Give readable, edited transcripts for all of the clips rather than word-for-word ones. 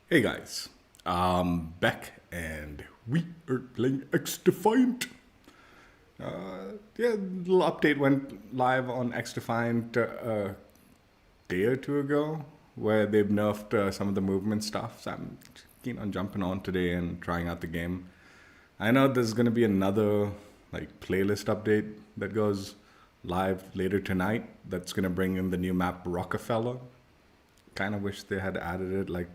Hey guys, I'm back and we are playing XDefiant. Yeah, little update went live on XDefiant a day or two ago where they've nerfed some of the movement stuff. So I'm keen on jumping on today and trying out the game. I know there's going to be another playlist update that goes live later tonight that's going to bring in the new map Rockefeller. Kind of wish they had added it like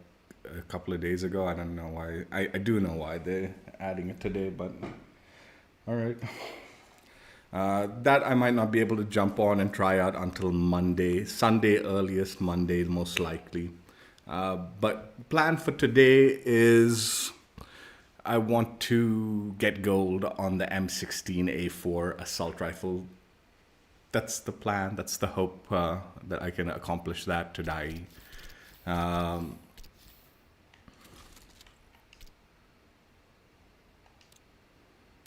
a couple of days ago. I don't know why. I do know why they're adding it today, but all right. That I might not be able to jump on and try out until Monday, Sunday earliest, Monday most likely. But plan for today is I want to get gold on the M16A4 assault rifle. That's the plan. That's the hope that I can accomplish that today. Um,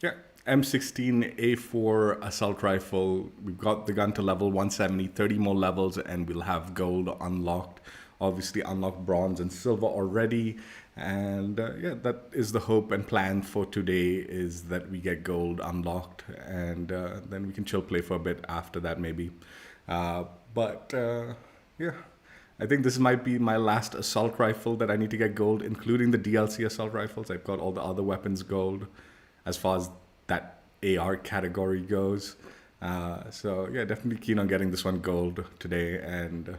Yeah, M16A4 assault rifle. We've got the gun to level 170, 30 more levels, and we'll have gold unlocked. Obviously, unlocked bronze and silver already. And yeah, that is the hope and plan for today is that we get gold unlocked, and then we can chill play for a bit after that, maybe. But yeah, I think this might be my last assault rifle that I need to get gold, including the DLC assault rifles. I've got all the other weapons gold as far as that AR category goes. So yeah, definitely keen on getting this one gold today and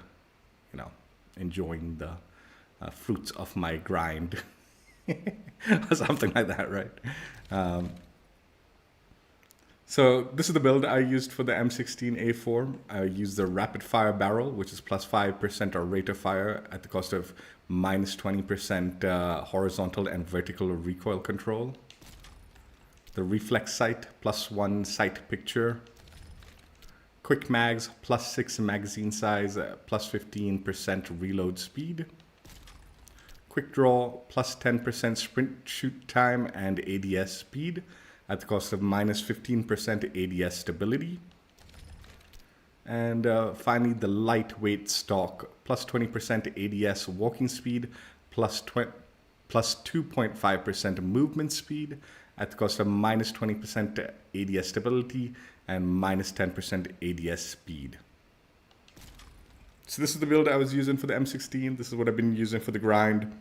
enjoying the fruits of my grind or something like that, right? Um, so this is the build I used for the M16A4. I used the rapid fire barrel, which is plus 5% or rate of fire at the cost of minus 20% horizontal and vertical recoil control. The reflex sight, plus 1 sight picture. Quick mags, plus 6 magazine size, plus 15% reload speed. Quick draw, plus 10% sprint shoot time and ADS speed at the cost of minus 15% ADS stability. And finally, the lightweight stock, plus 20% ADS walking speed, plus 2.5% movement speed at the cost of minus 20% ADS stability and minus 10% ADS speed. So this is the build I was using for the M16. This is what I've been using for the grind.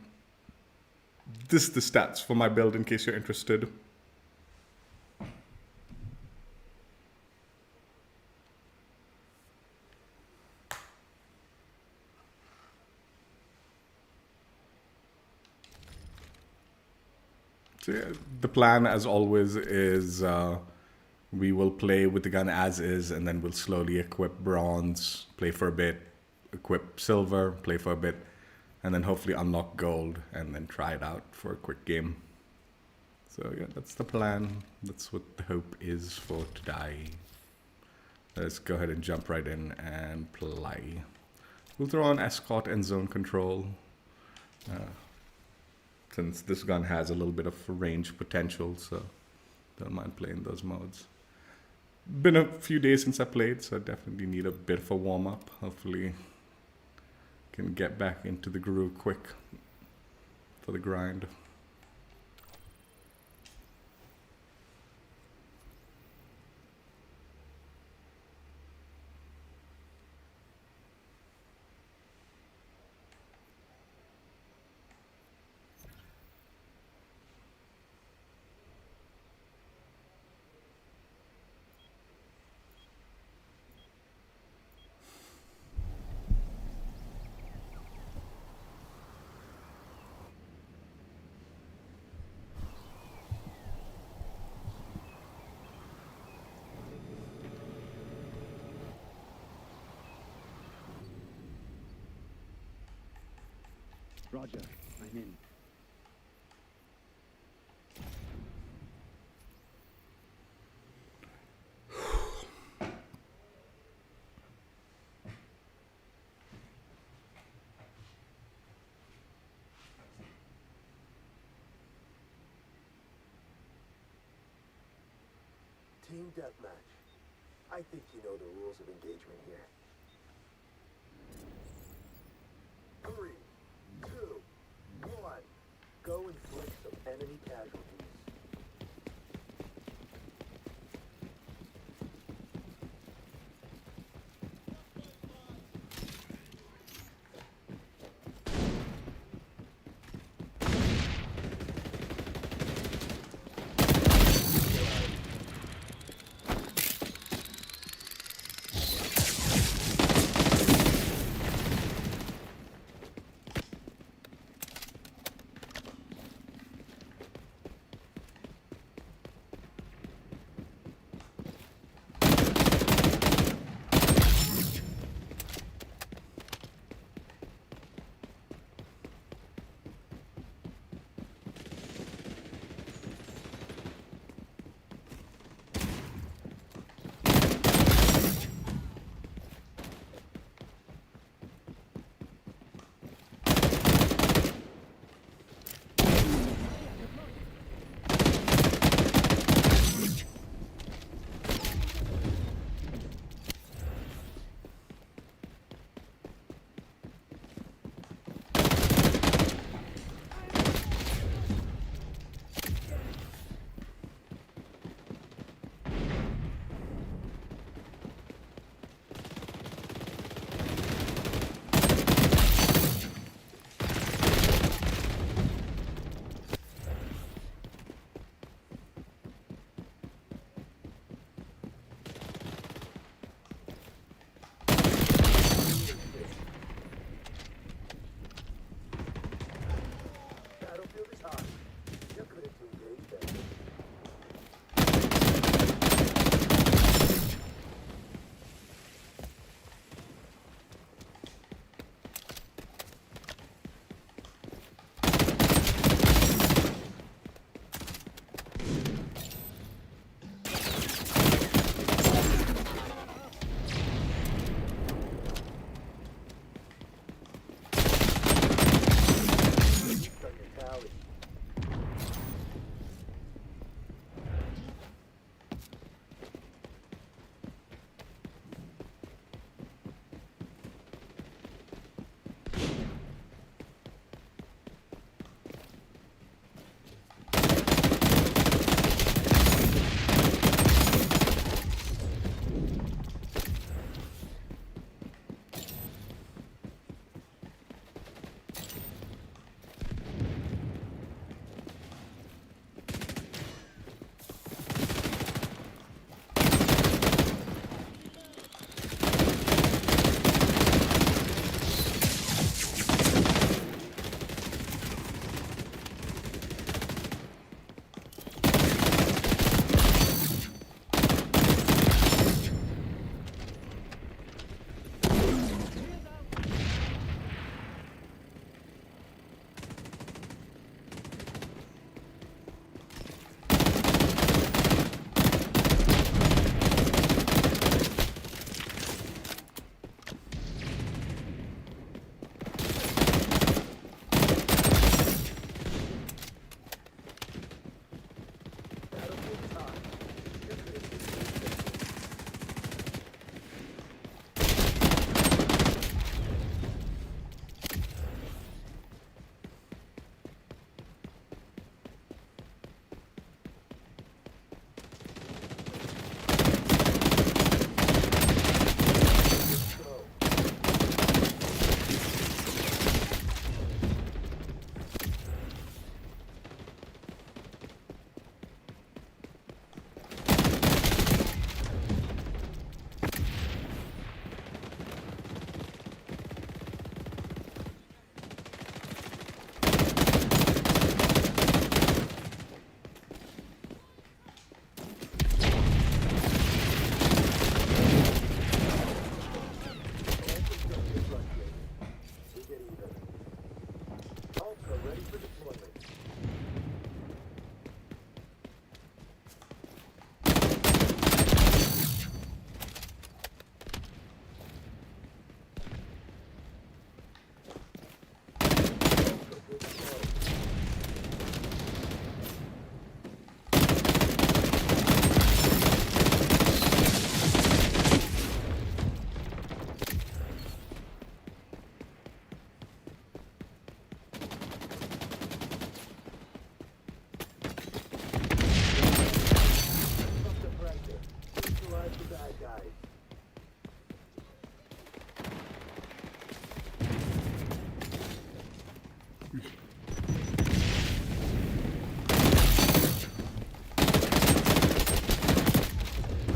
This is the stats for my build in case you're interested. So yeah, the plan, as always, is we will play with the gun as is, and then we'll slowly equip bronze, play for a bit, equip silver, play for a bit, and then hopefully unlock gold, and then try it out for a quick game. So yeah, that's the plan. That's what the hope is for today. Let's go ahead and jump right in and play. We'll throw on escort and zone control. Since this gun has a little bit of range potential, so don't mind playing those modes. Been a few days since I played, so I definitely need a bit of a warm-up. Hopefully can get back into the groove quick for the grind. Roger, I'm in. Team deathmatch. I think you know the rules of engagement here. 3, 2, 1.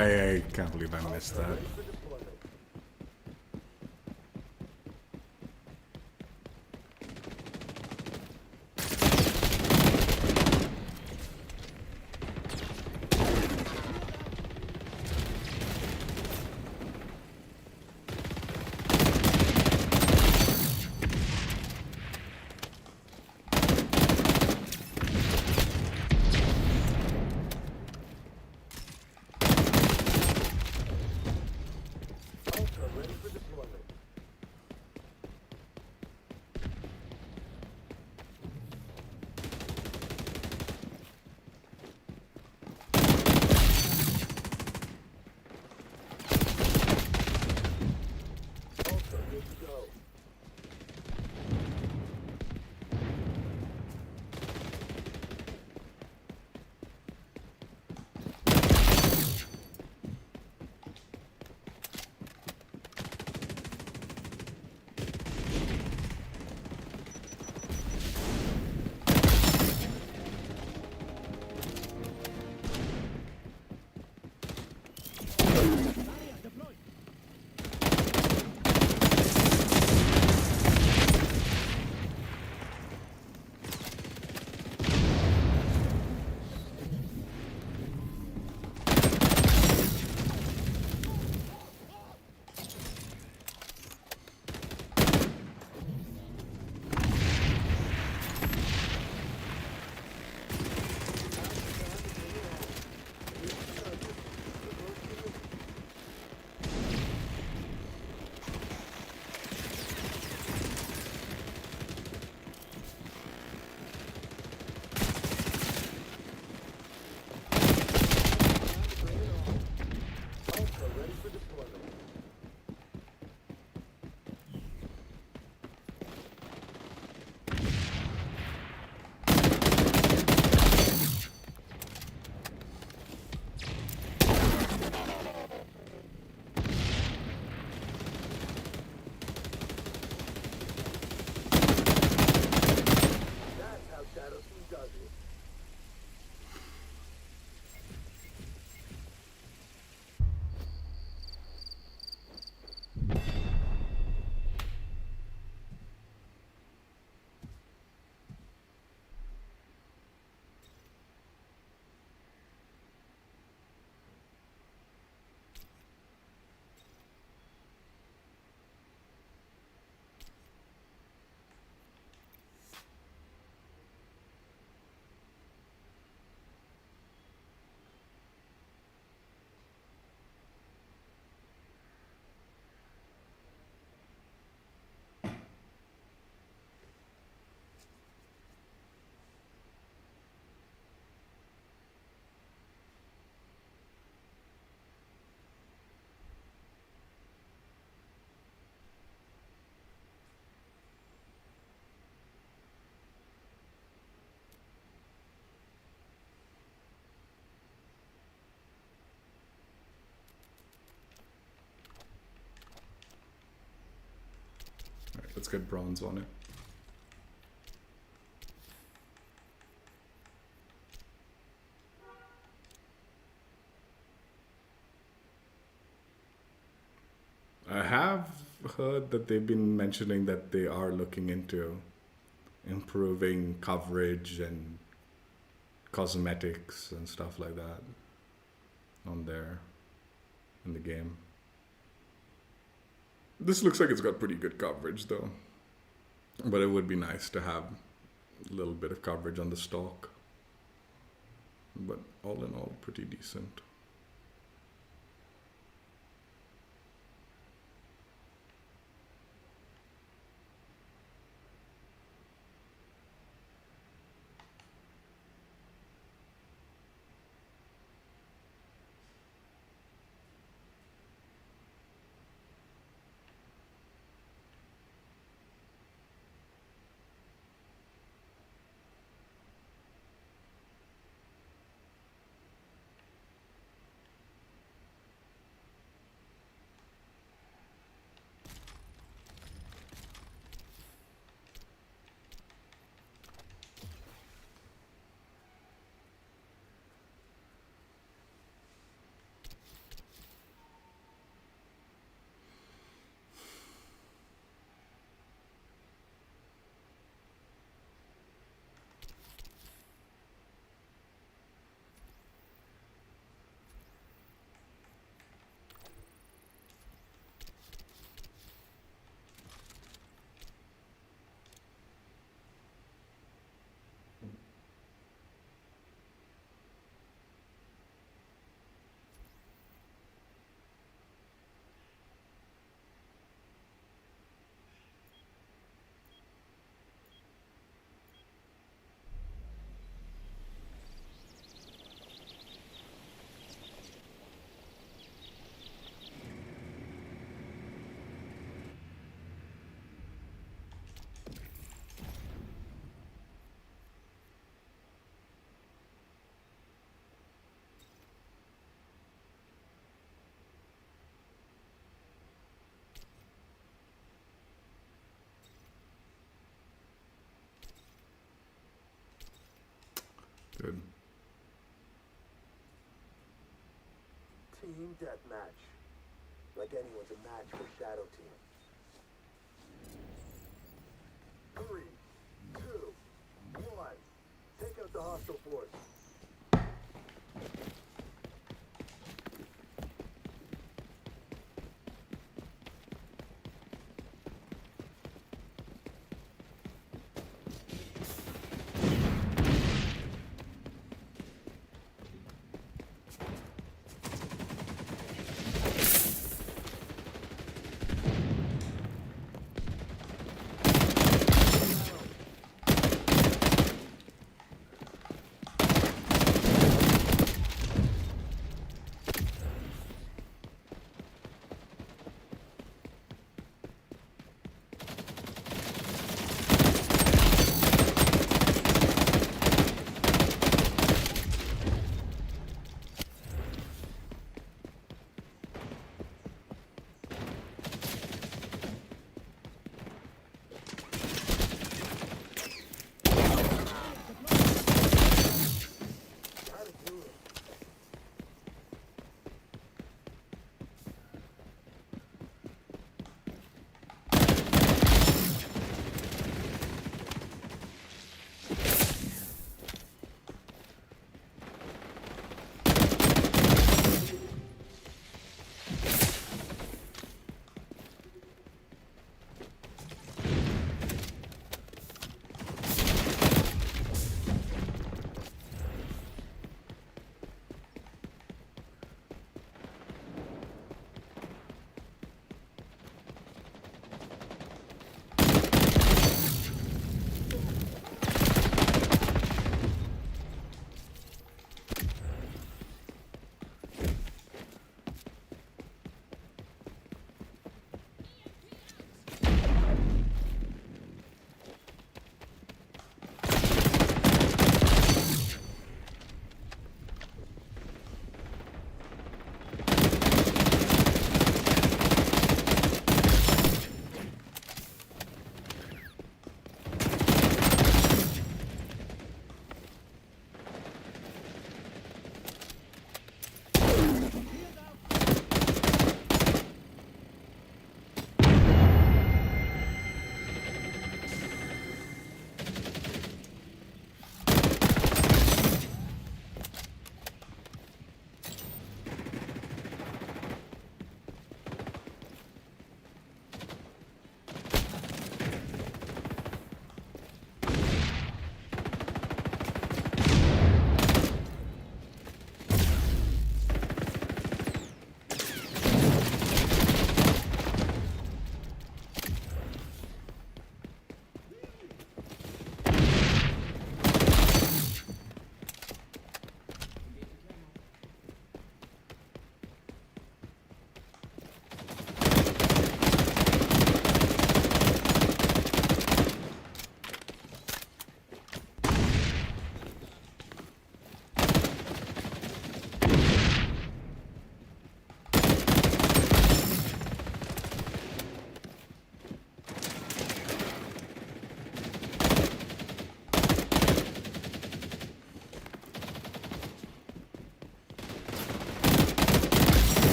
I can't believe I missed that. Ready for deployment. Ultra ready for deployment. Ultra good to go. Ultra ready for deployment. That's how Shadow Team does it. Alright, let's get bronze on it. I have heard that they've been mentioning that they are looking into improving coverage and cosmetics and stuff like that on there in the game. This looks like it's got pretty good coverage though, but it would be nice to have a little bit of coverage on the stock, but all in all pretty decent. Team deathmatch. Like anyone's a match for Shadow Team. 3, 2, 1. Take out the hostile force.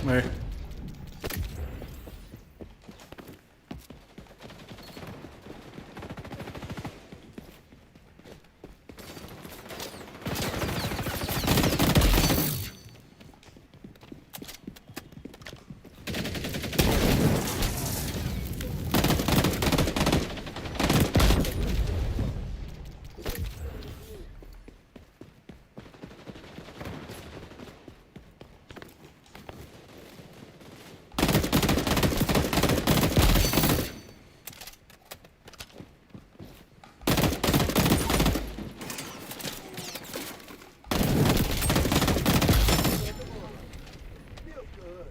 Hey. Feels good.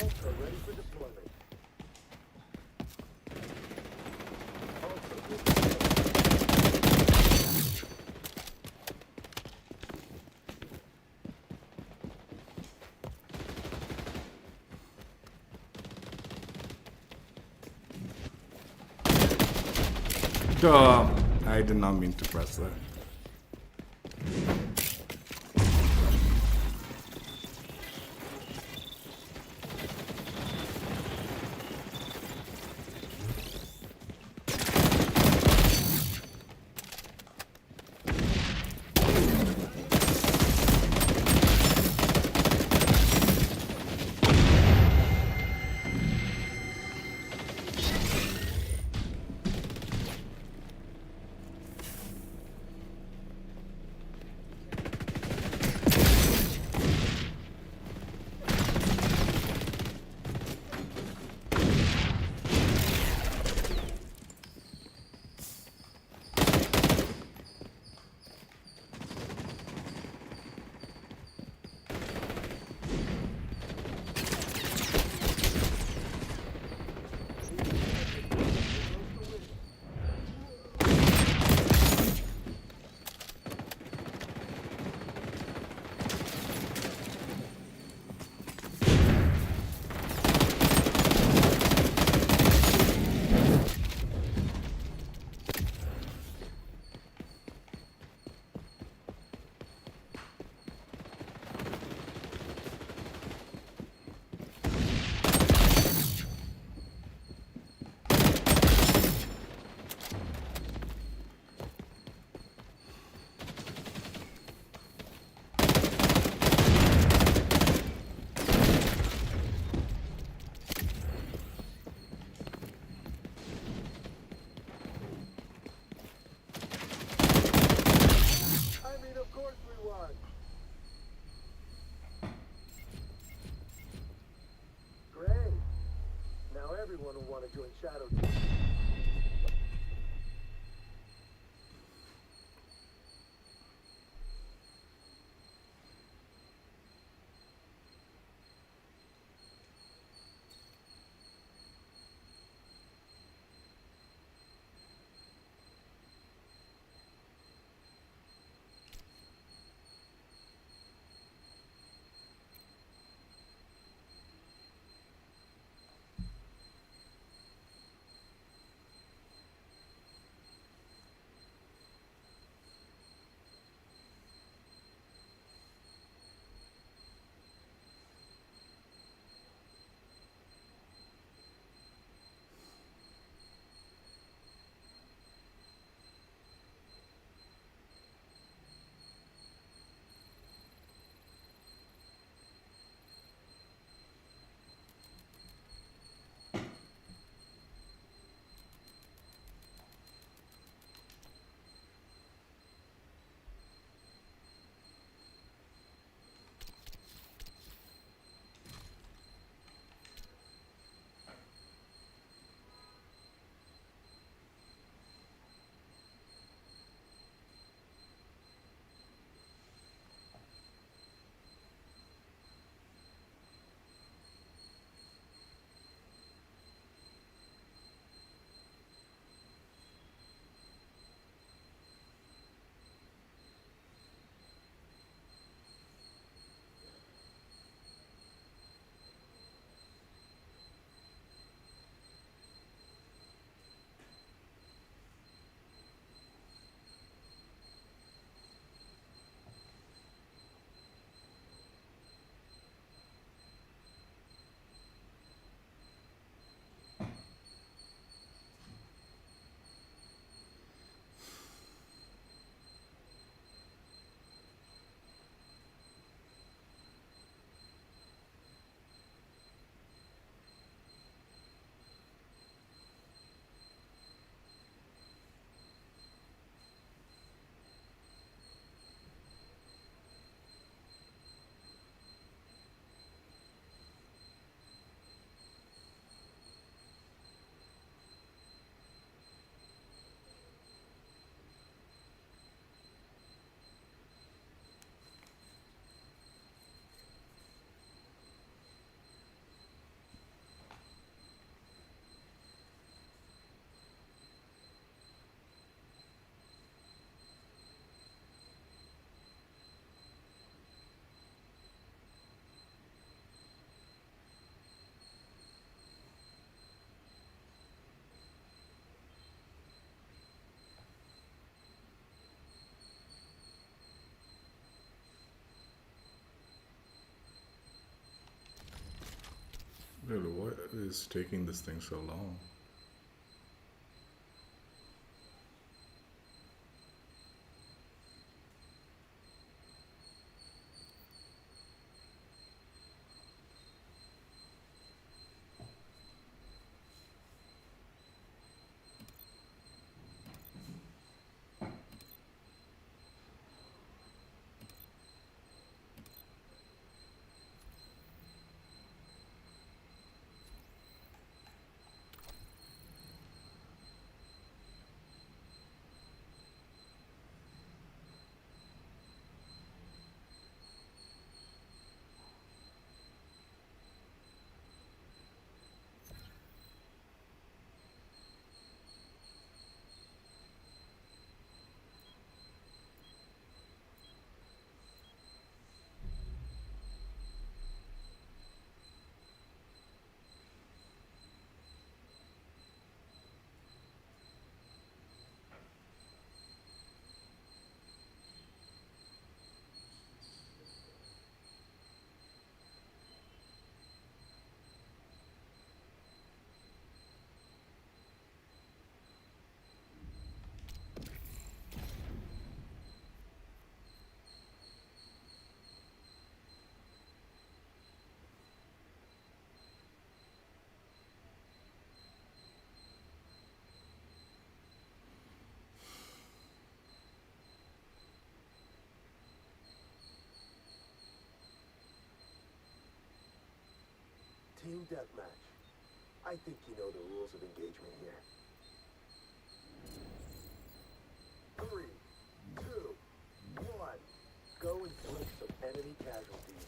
Ultra ready for deployment. Ultra good deployment. Duh. I did not mean to press that. I mean, of course we won. Great. Now everyone will want to join Shadow Team. Really, what is taking this thing so long? Team deathmatch. I think you know the rules of engagement here. 3, 2, 1. Go and flip some enemy casualties.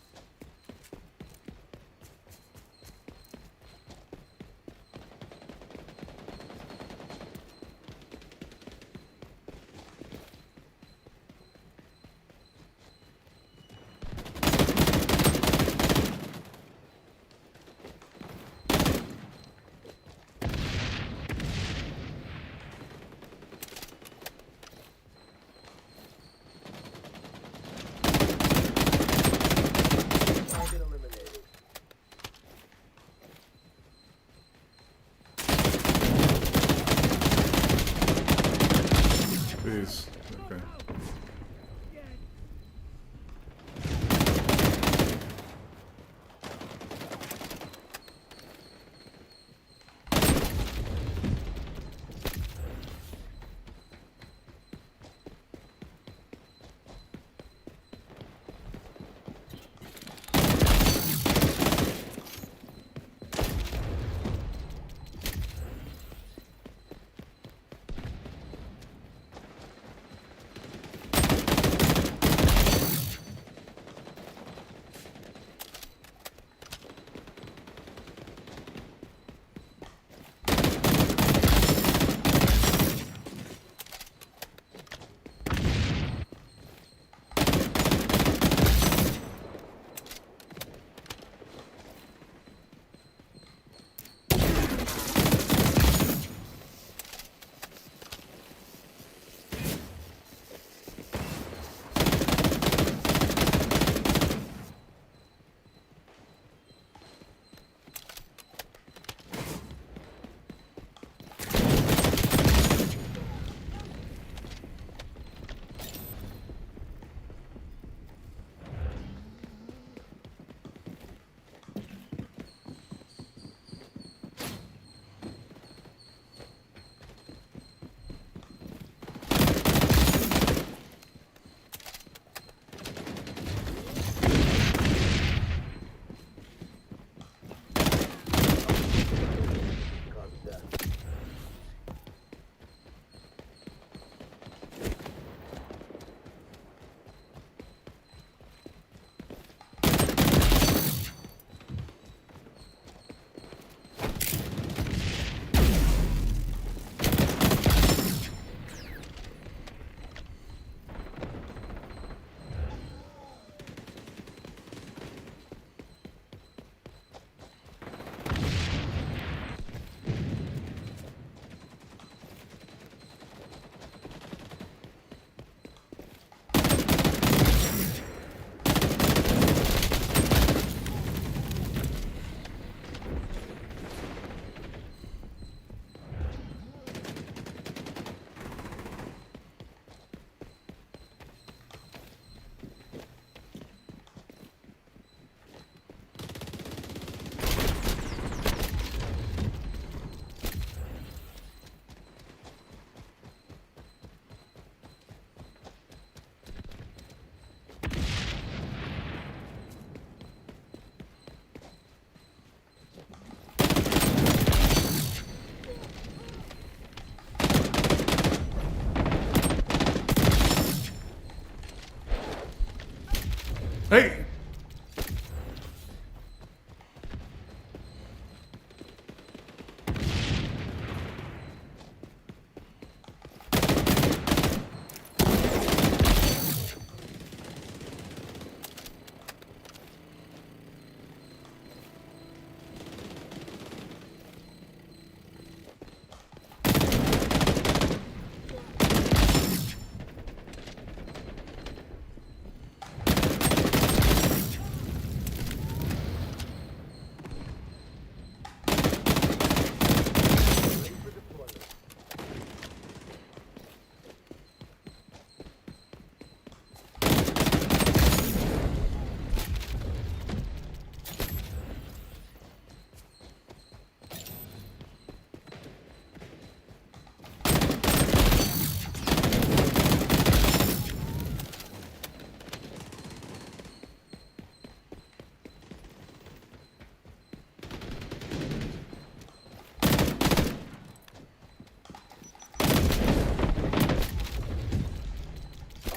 Hey!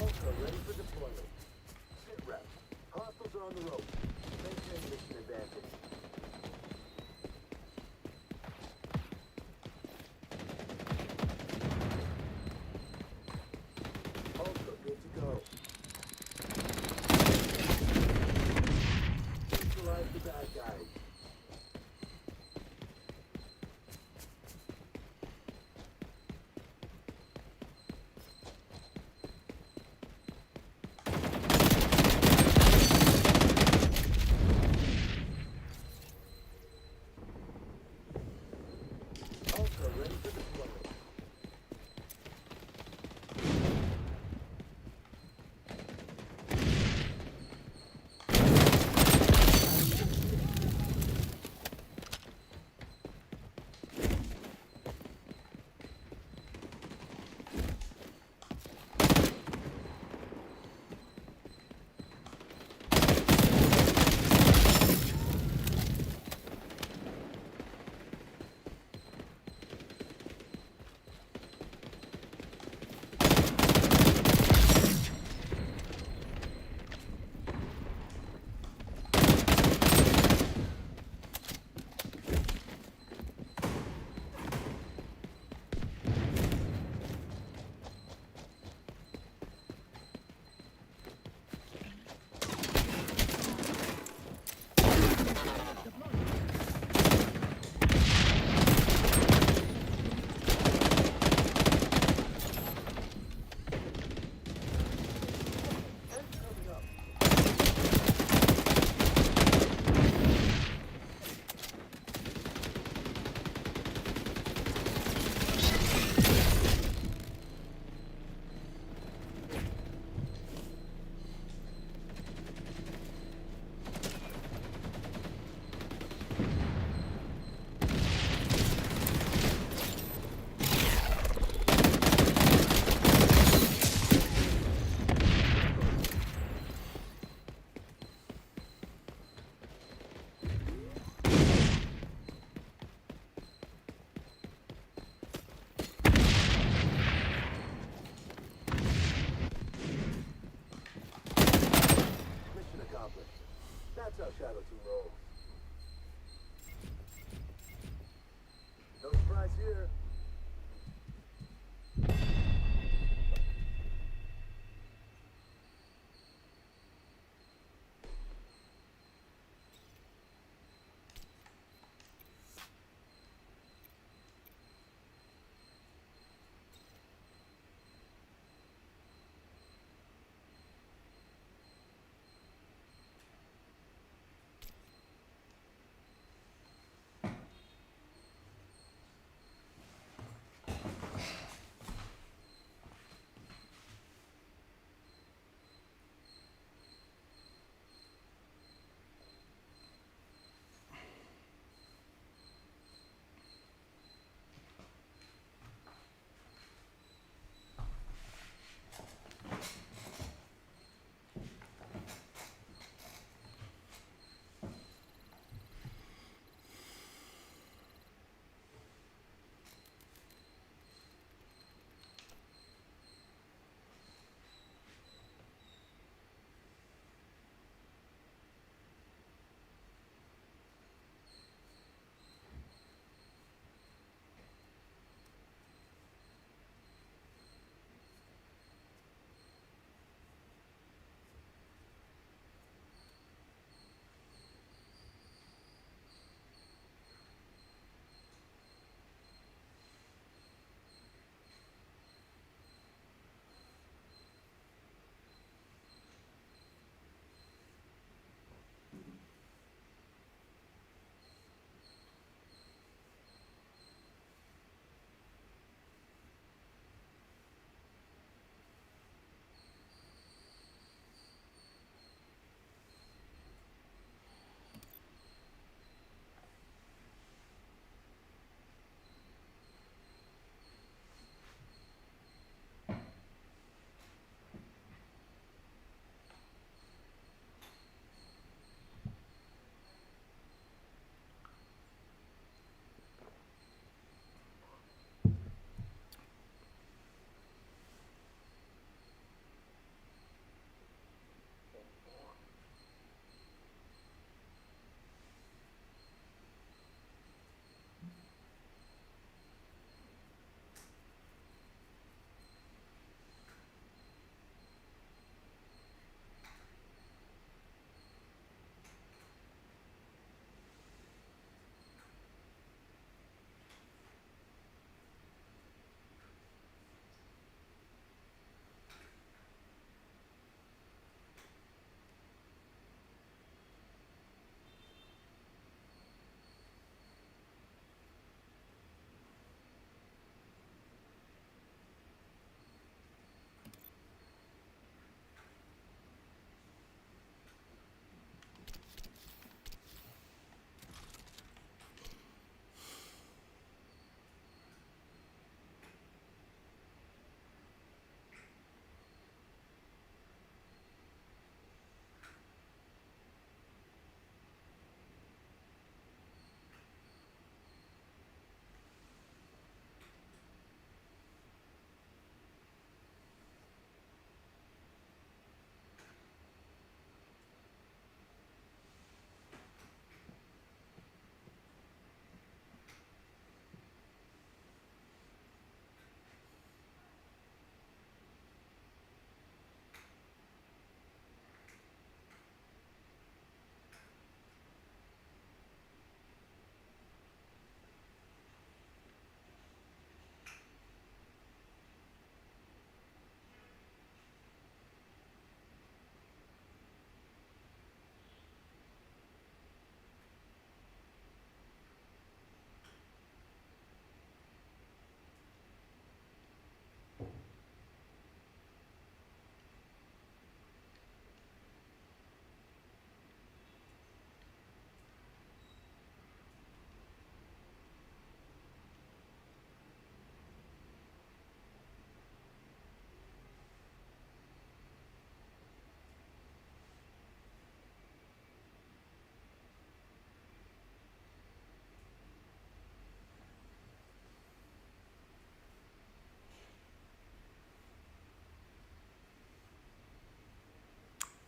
Ultra ready for deployment. Sit rep. Hostiles are on the road. Maintain mission advantage. Ultra good to go. Neutralize the bad guys. Ultra ready for deployment. Mission accomplished. That's how Shadow 2 rolls. No surprise here.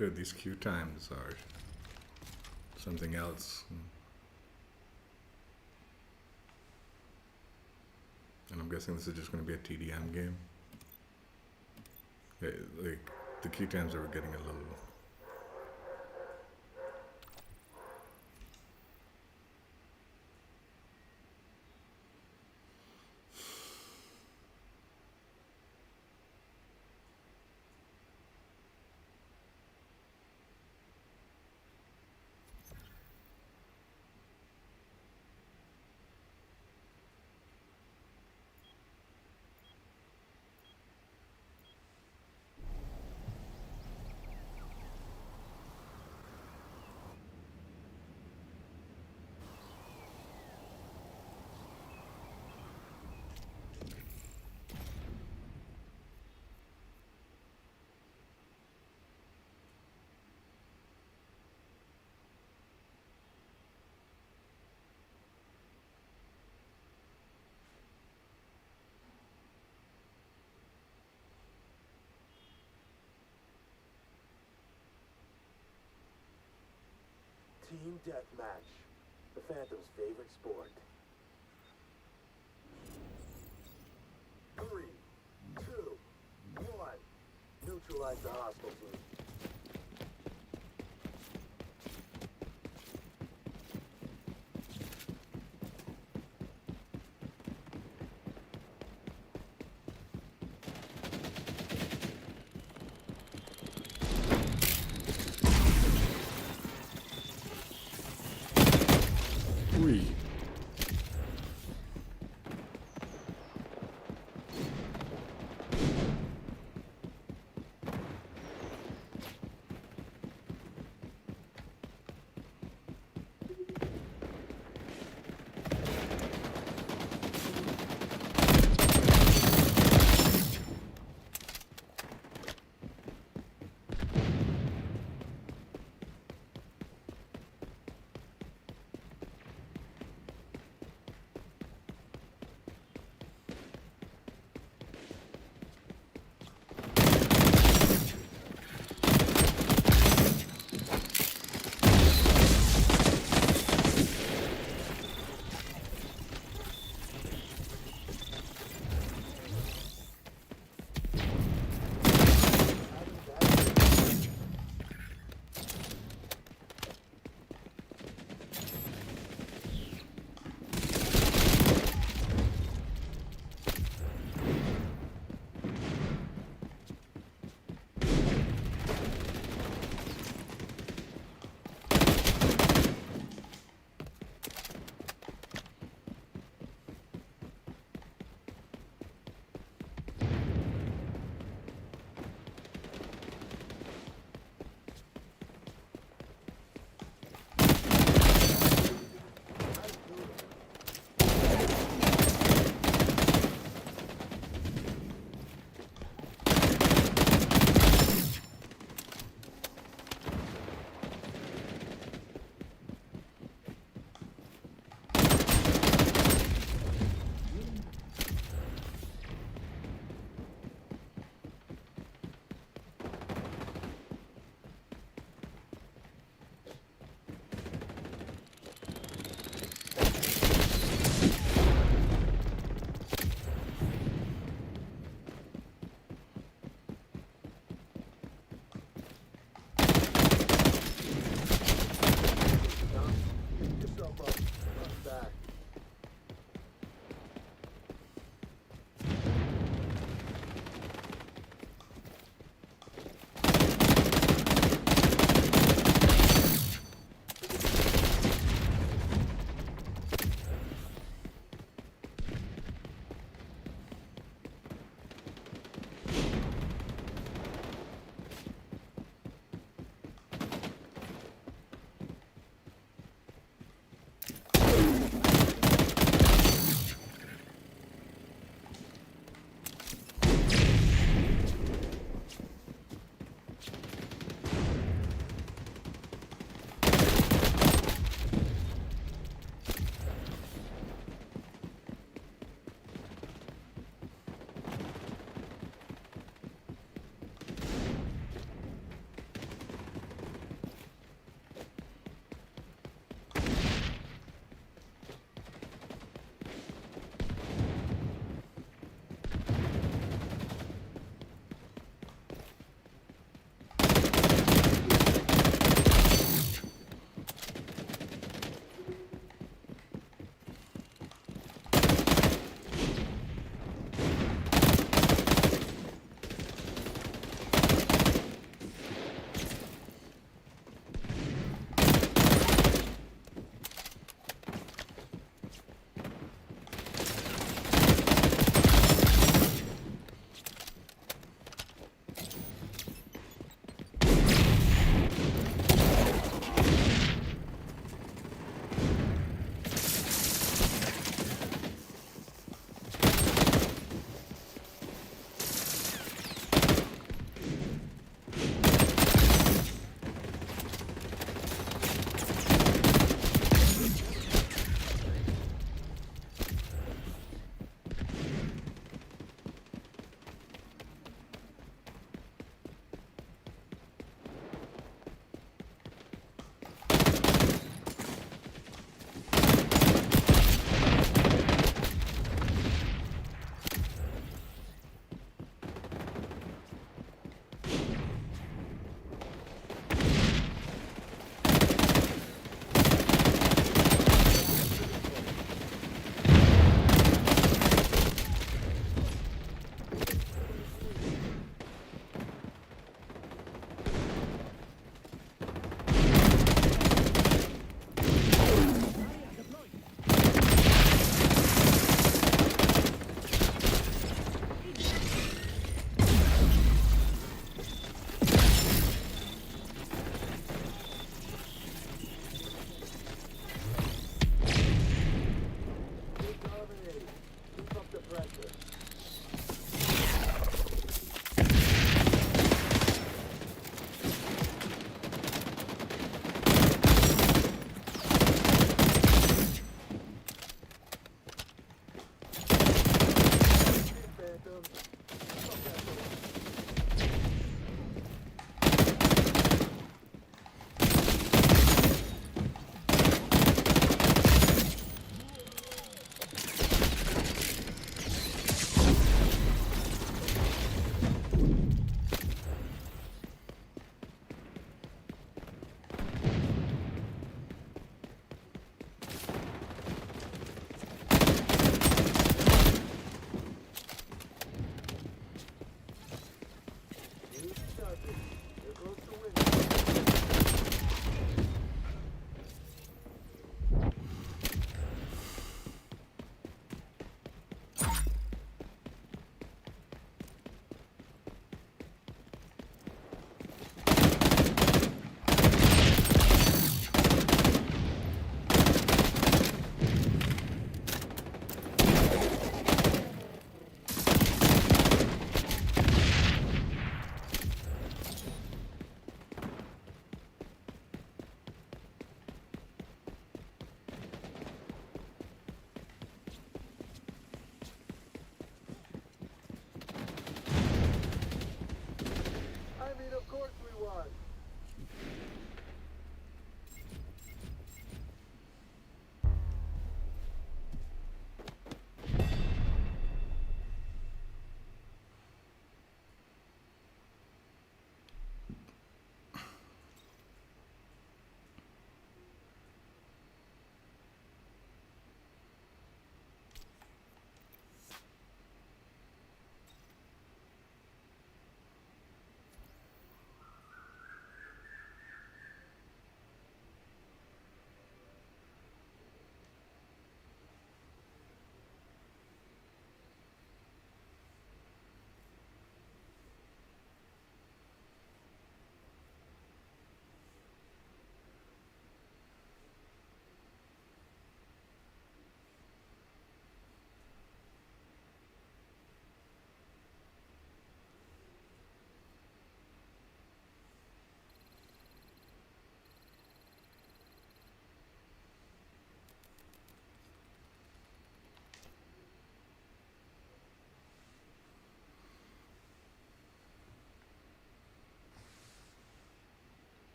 Dude, these queue times are something else. And I'm guessing this is just going to be a TDM game. Yeah, like, the queue times are getting a little... Team deathmatch. The Phantom's favorite sport. 3, 2, 1. Neutralize the hostile team. Whee.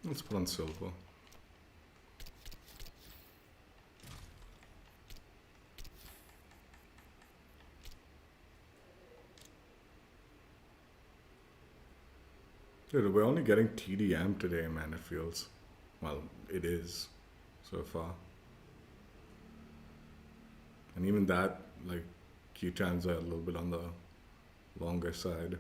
Let's put on silver. Dude, we're only getting TDM today, man, it feels. Well, it is so far. And even that, like, Q-times are a little bit on the longer side.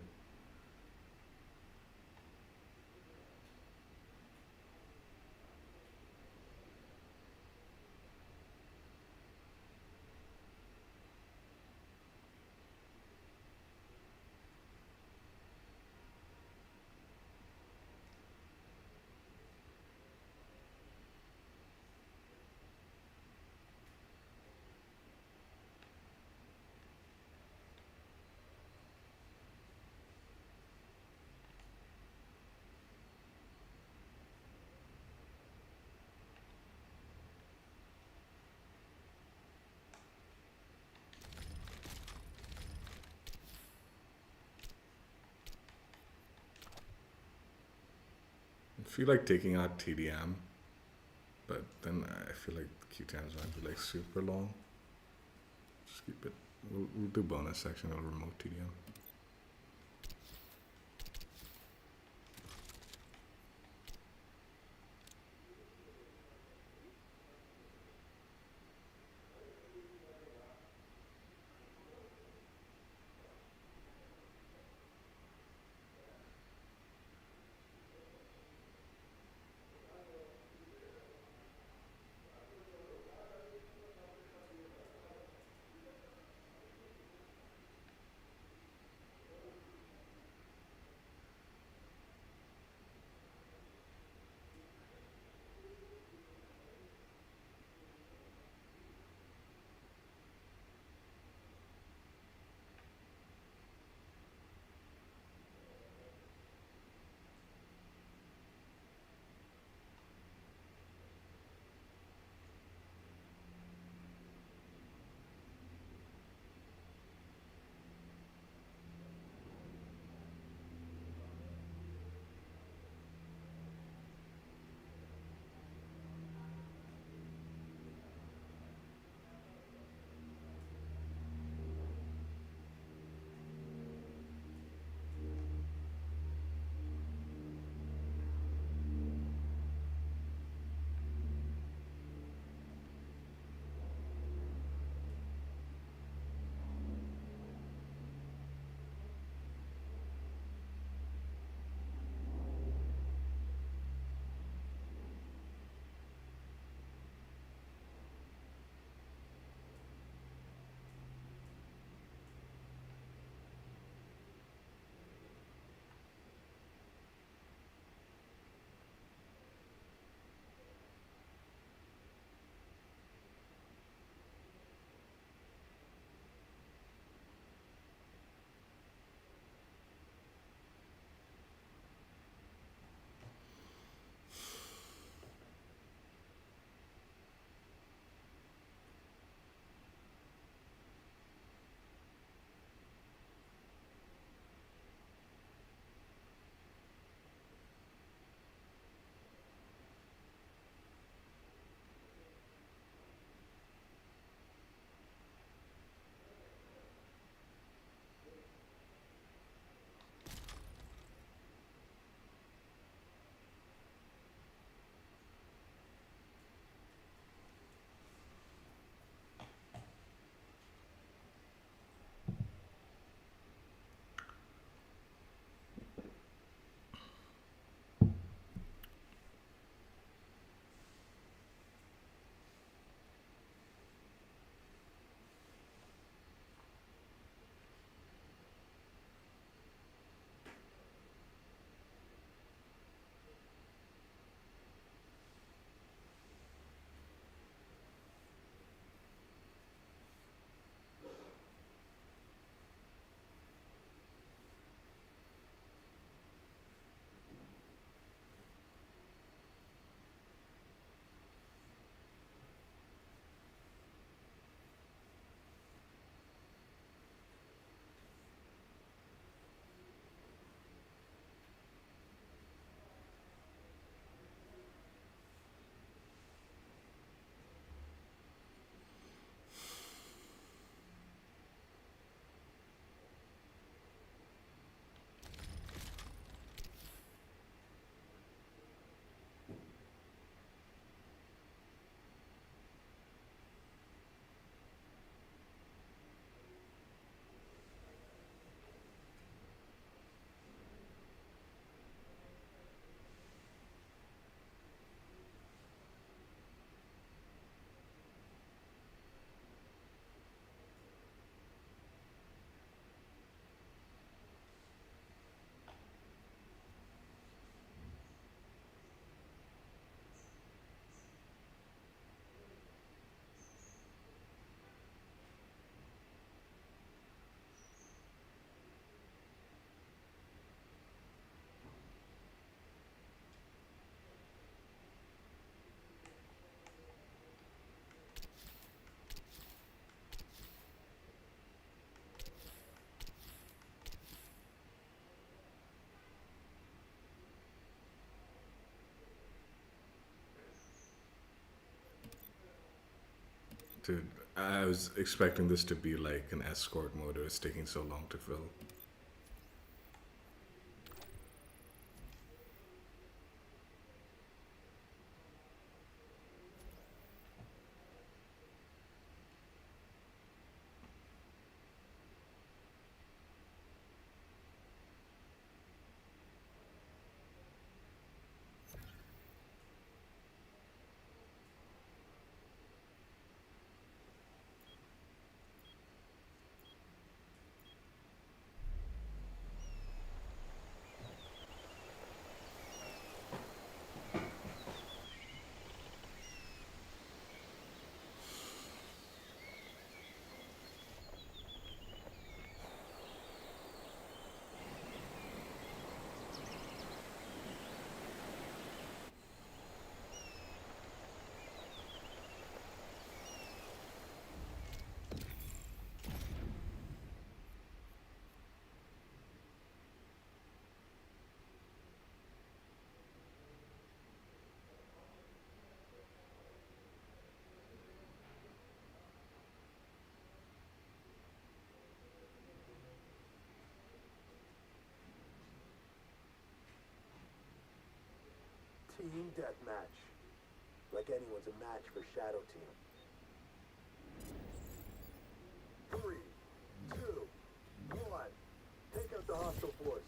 I feel like taking out TDM, but then I feel like Q-times might be like super long. Just keep it. We'll do bonus section. We'll remove TDM. Dude, I was expecting this to be like an escort mode. It was taking so long to fill. Team deathmatch. Like anyone's a match for Shadow Team. 3, 2, 1. Take out the hostile force.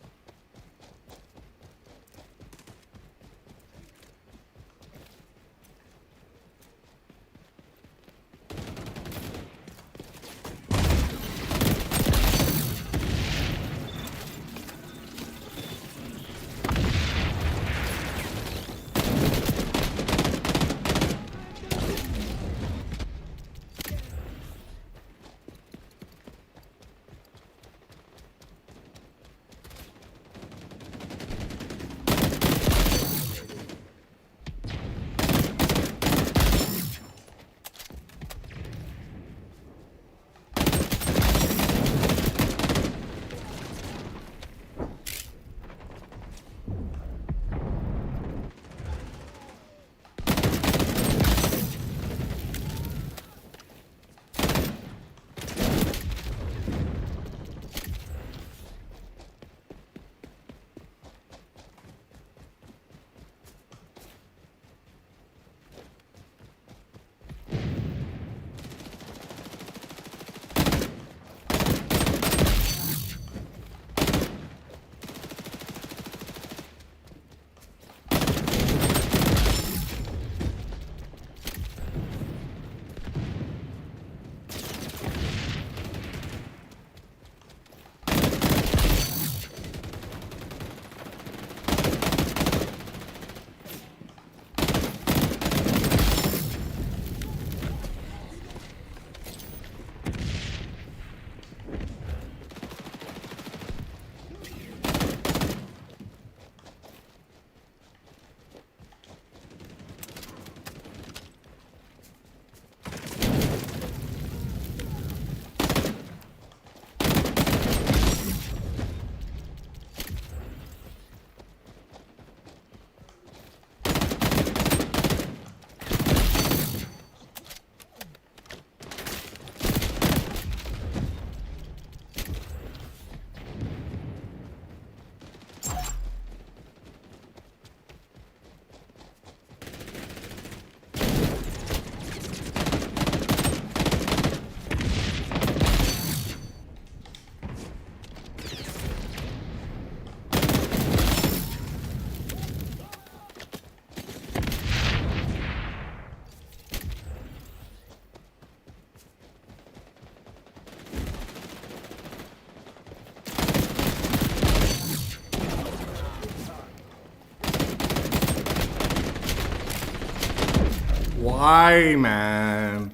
Why, man?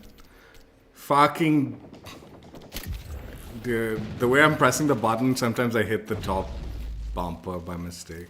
Fucking... Dude, the way I'm pressing the button, sometimes I hit the top bumper by mistake.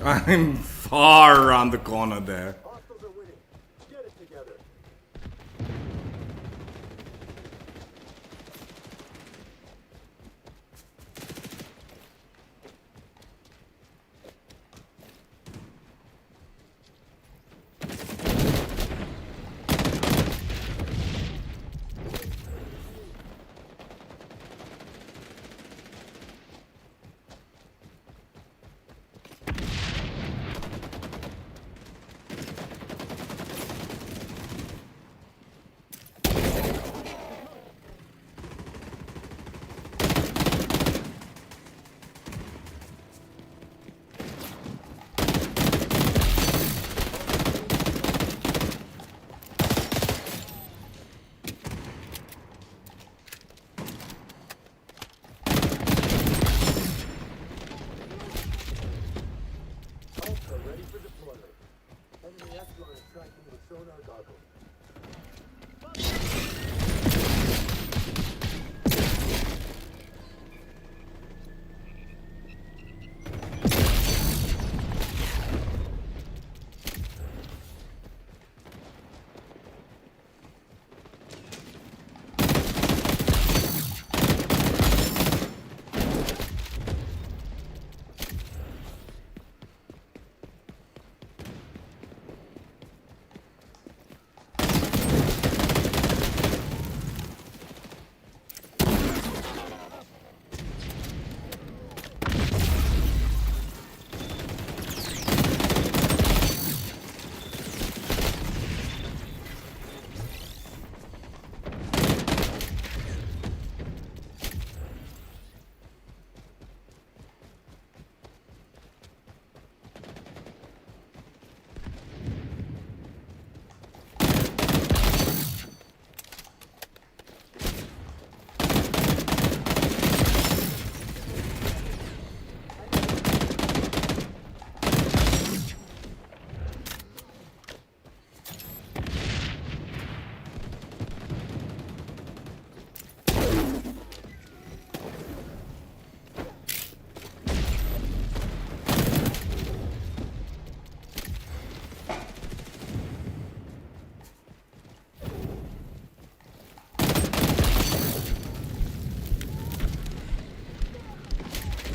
I'm far around the corner there. Hostiles are winning. Get it together. Ultra ready for deployment. Enemy echelon is tracking with sonar goggles.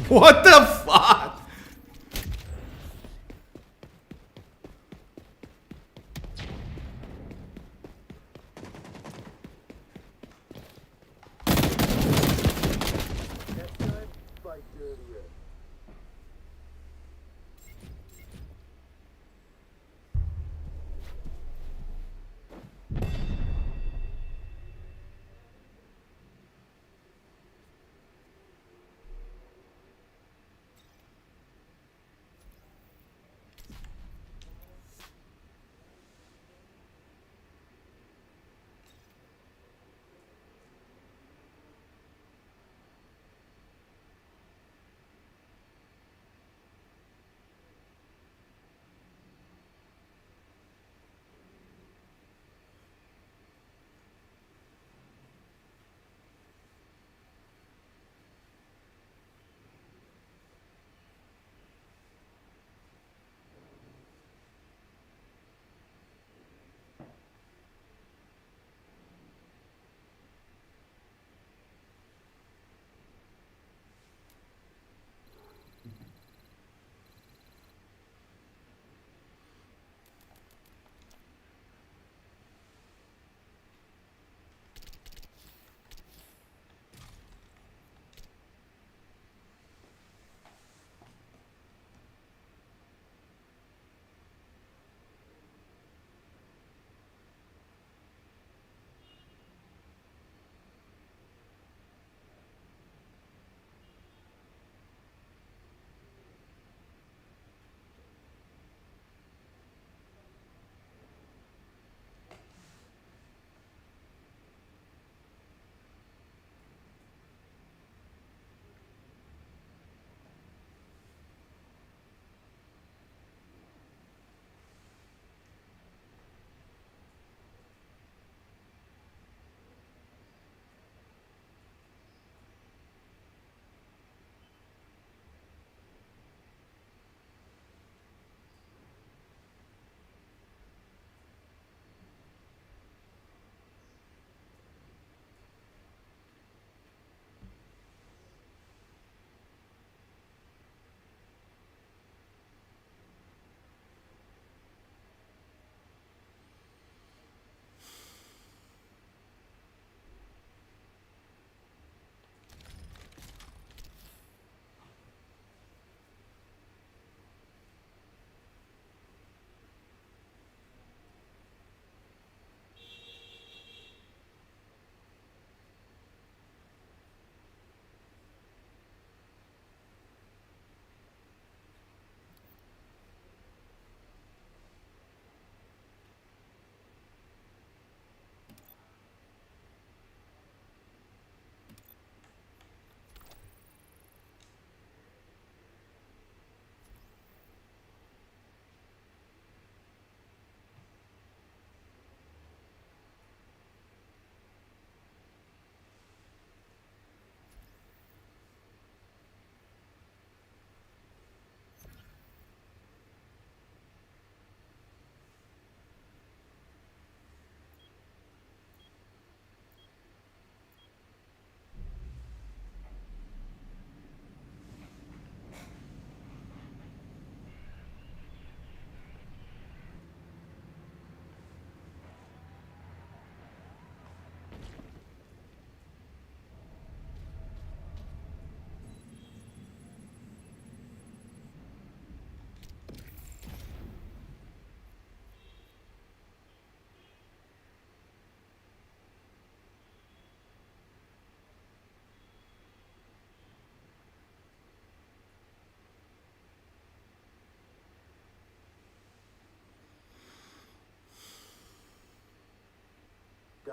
What the fuck? Next time, fight dirtier.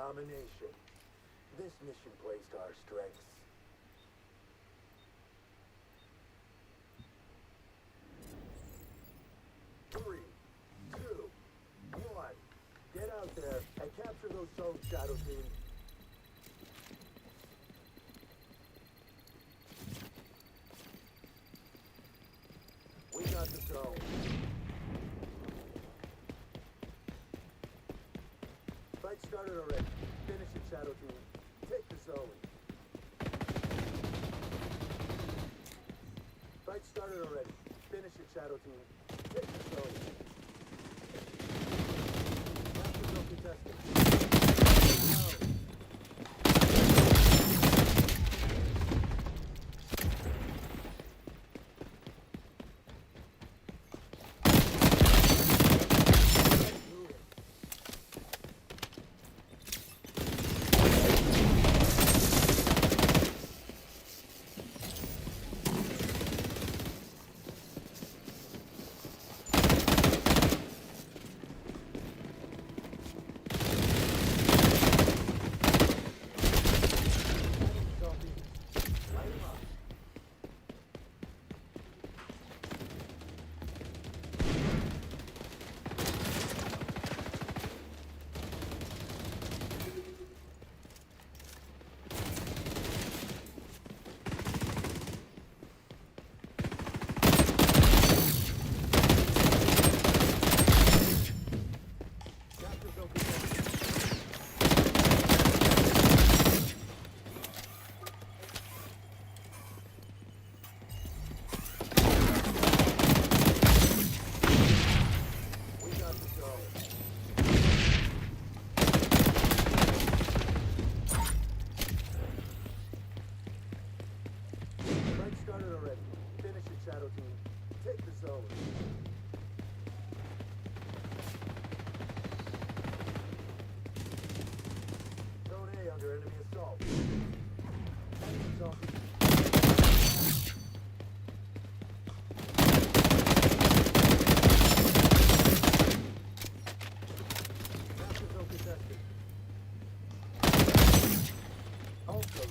domination. This mission plays to our strengths. Three, two, one. Get out there and capture those zones, Shadow Team. We got the zone. Fight started already. Finish it, Shadow Team. Take the zone. Fight started already. Finish it, Shadow Team. Take the zone. Capture zone contested.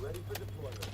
Ready for deployment.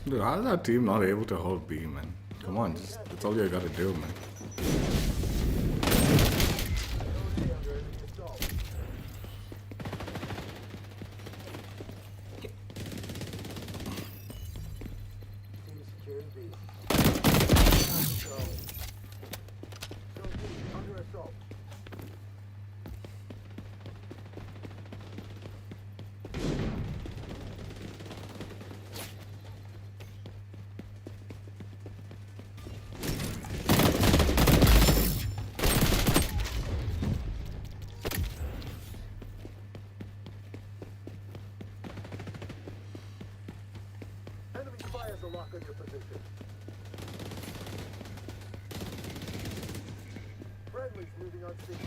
Dude, how is that team not able to hold B, man? Come on, that's all you gotta do, man. Fires a lock on your position. Friendly's moving on scene.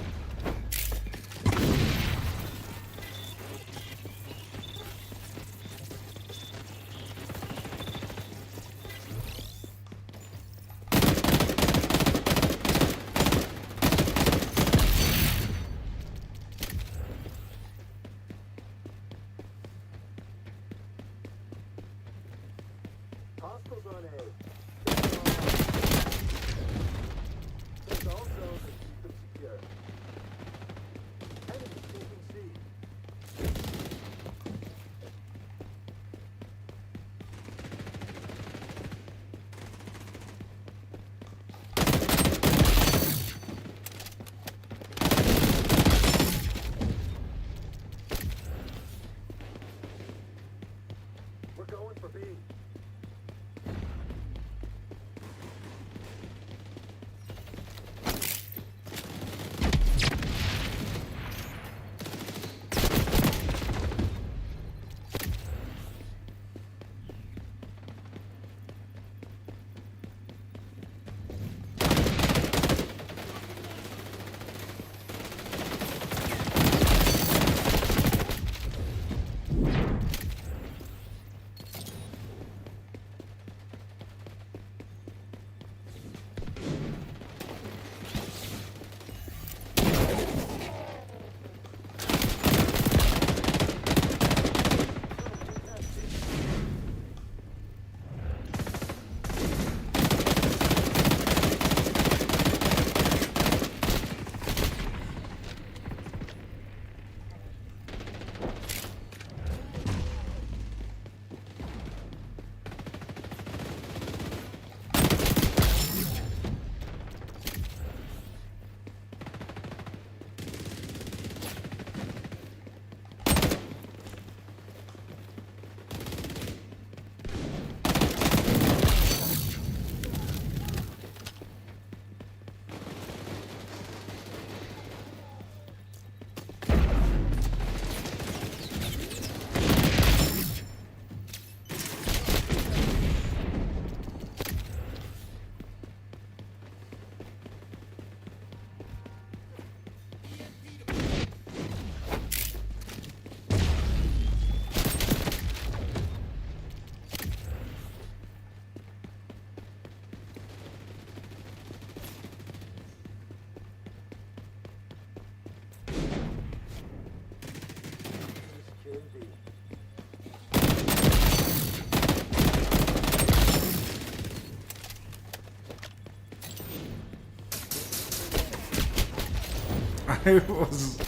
I was. It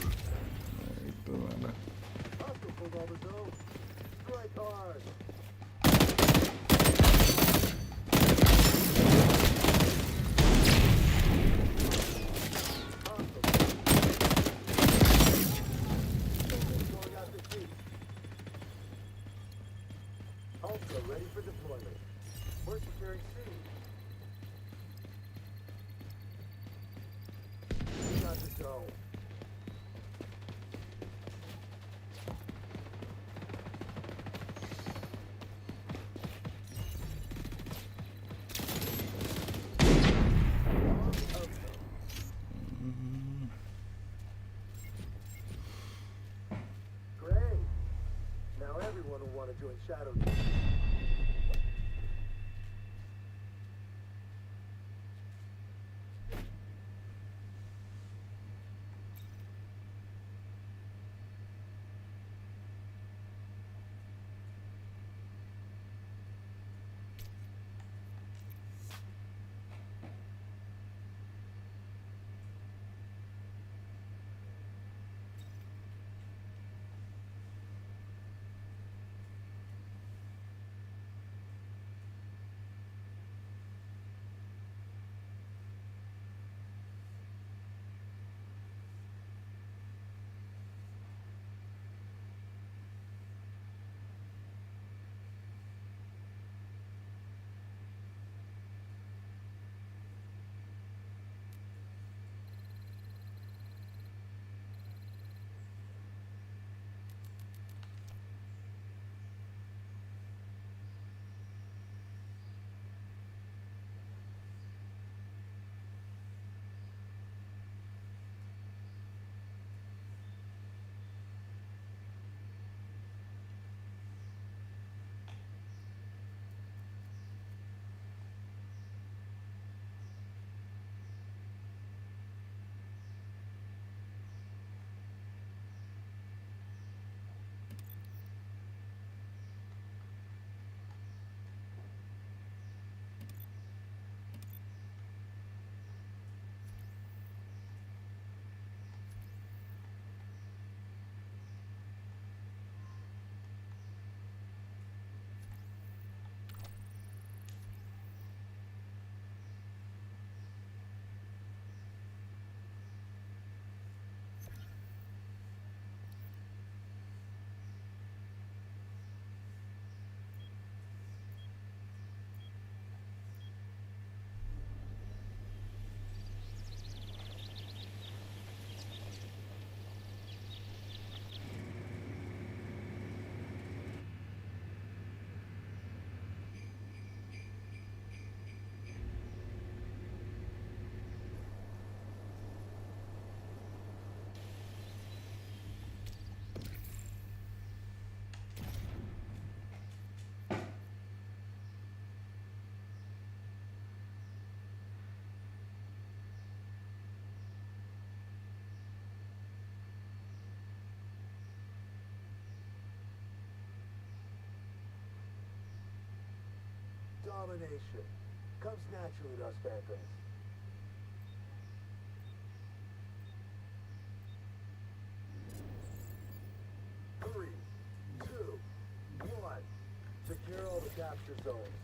doesn't matter. Hostile pulled over zone. Strike hard. Going out to sea. Ultra ready for deployment. We're securing C. We got the zone. Great. Now everyone will want to join Shadow Team. Domination comes naturally to us Phantoms. Three, two, one. Secure all the capture zones.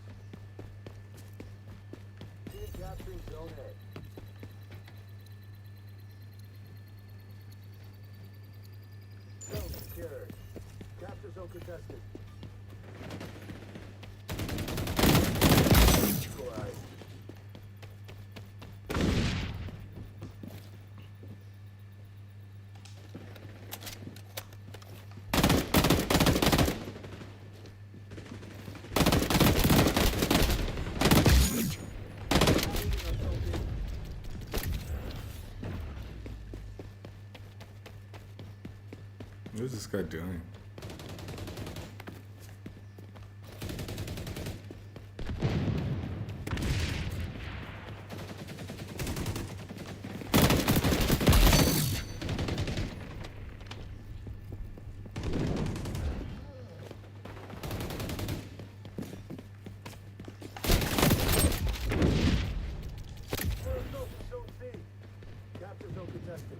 Team capturing zone A. Zone secured. Capture zone contested. Equalized. What is this guy doing? Zone C. Capture zone contested.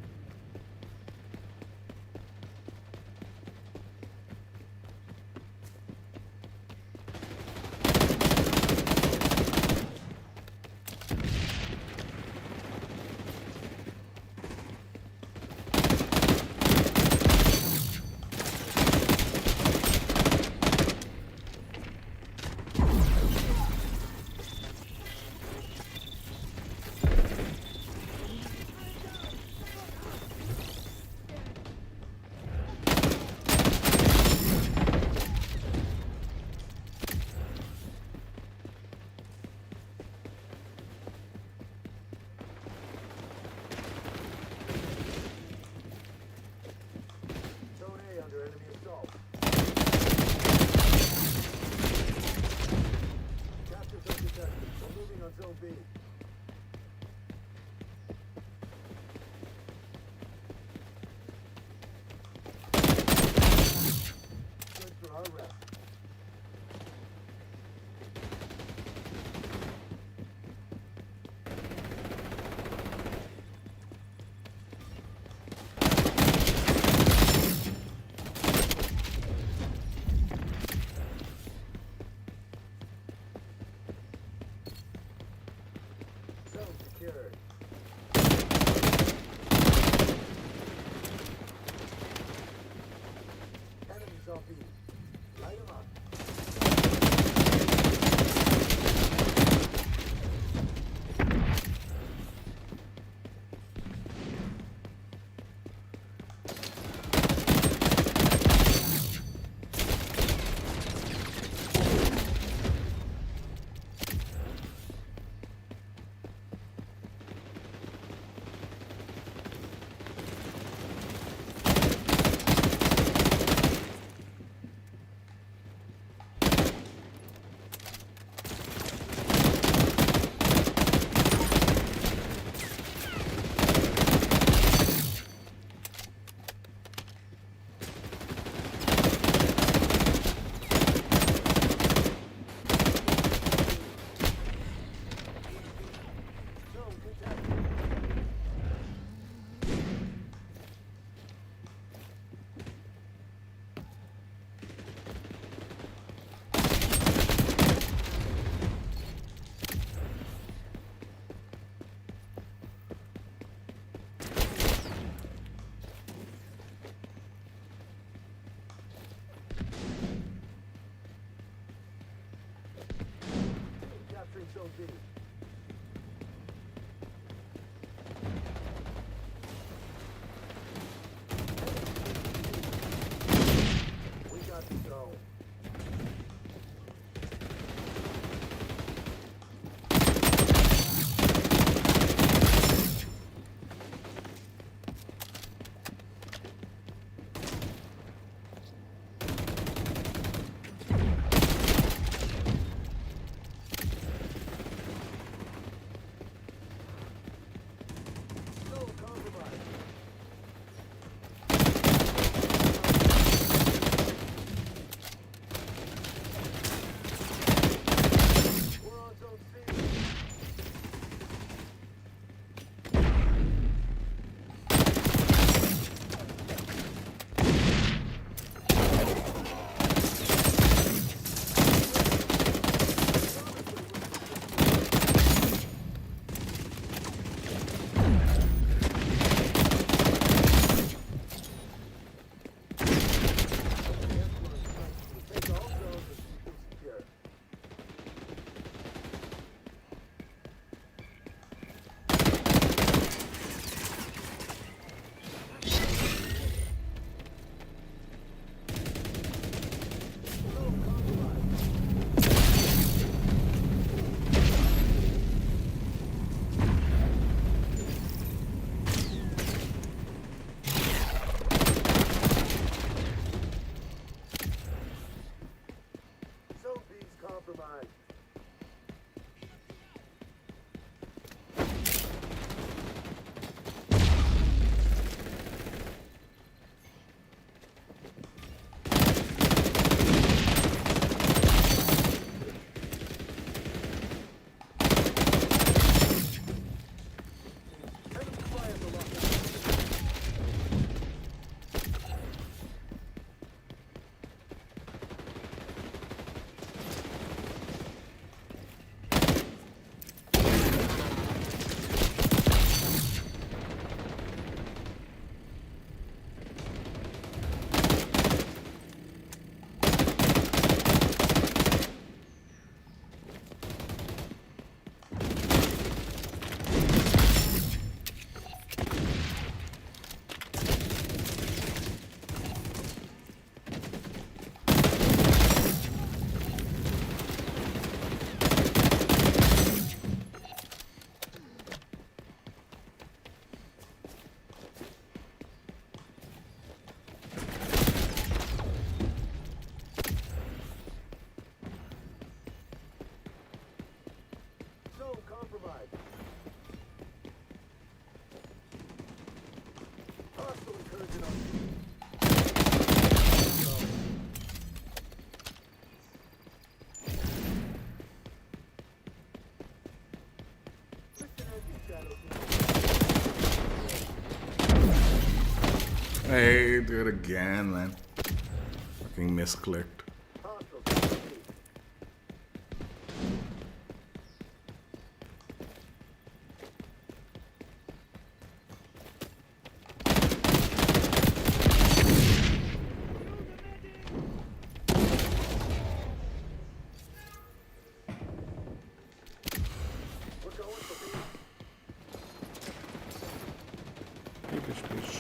Zone B. We got the zone. Zone compromised. We're on zone C. Take all zones and keep them secure. Zone compromised. Zone B's compromised. Enemy fire the lock. Zone compromised. Hostile incursion on C. Listen empty, Shadow Team. Hey, do it again, man. Fucking misclicked. Hostile Zone B. We're going for B. Hey, bish, bish.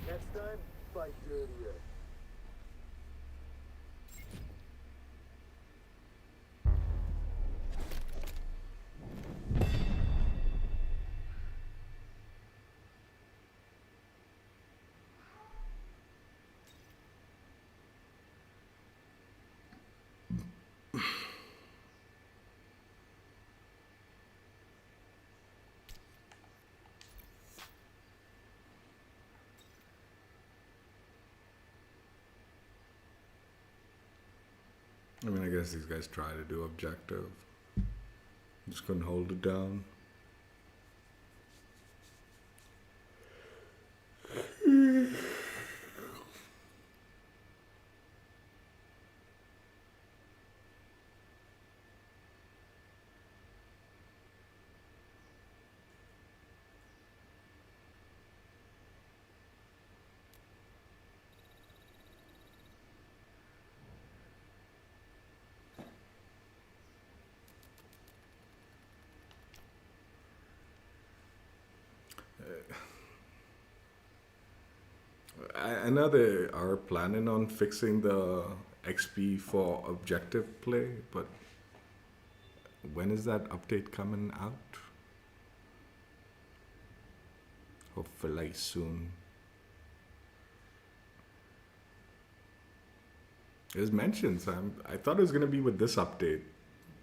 Next time, fight dirtier. I mean, I guess these guys try to do objective. Just couldn't hold it down. I know they are planning on fixing the XP for objective play, but when is that update coming out? Hopefully soon. There's mentions. I thought it was gonna be with this update,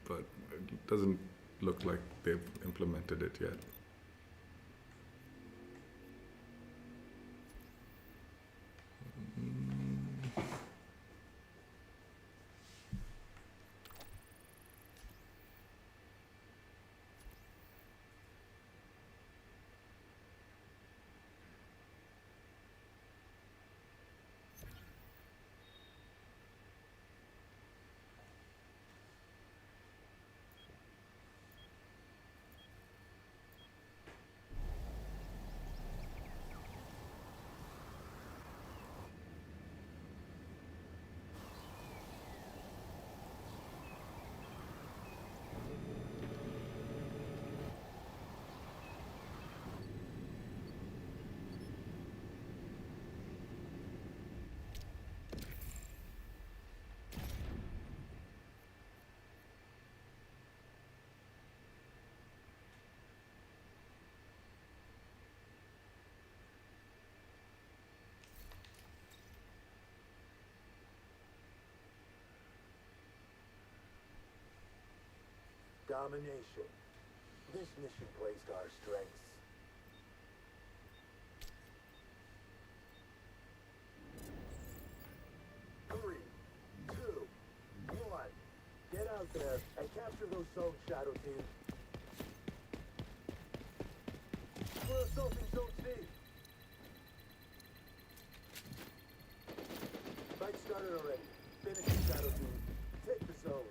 but it doesn't look like they've implemented it yet. Domination. This mission plays to our strengths. Three, two, one. Get out there and capture those zones, Shadow Team. We're assaulting Zone C. Fight started already. Finish it, Shadow Team. Take the zone.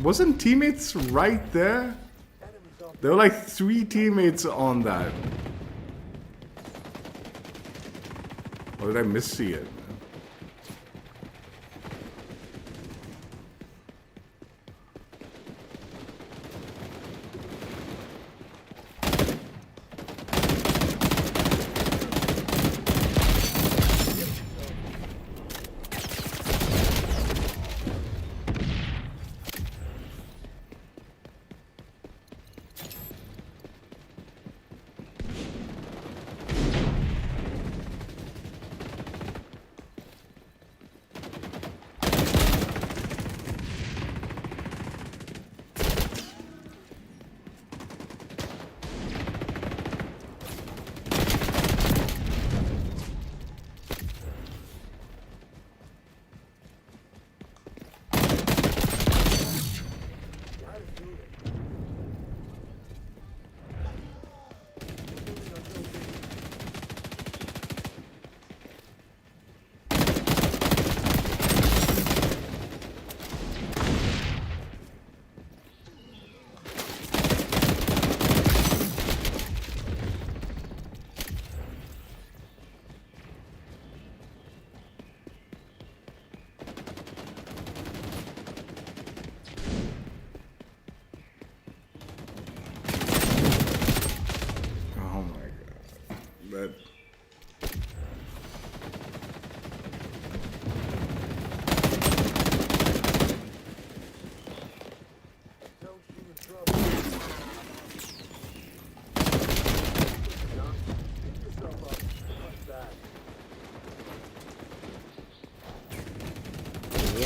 Wasn't teammates right there? There were like 3 teammates on that. Or did I missee it?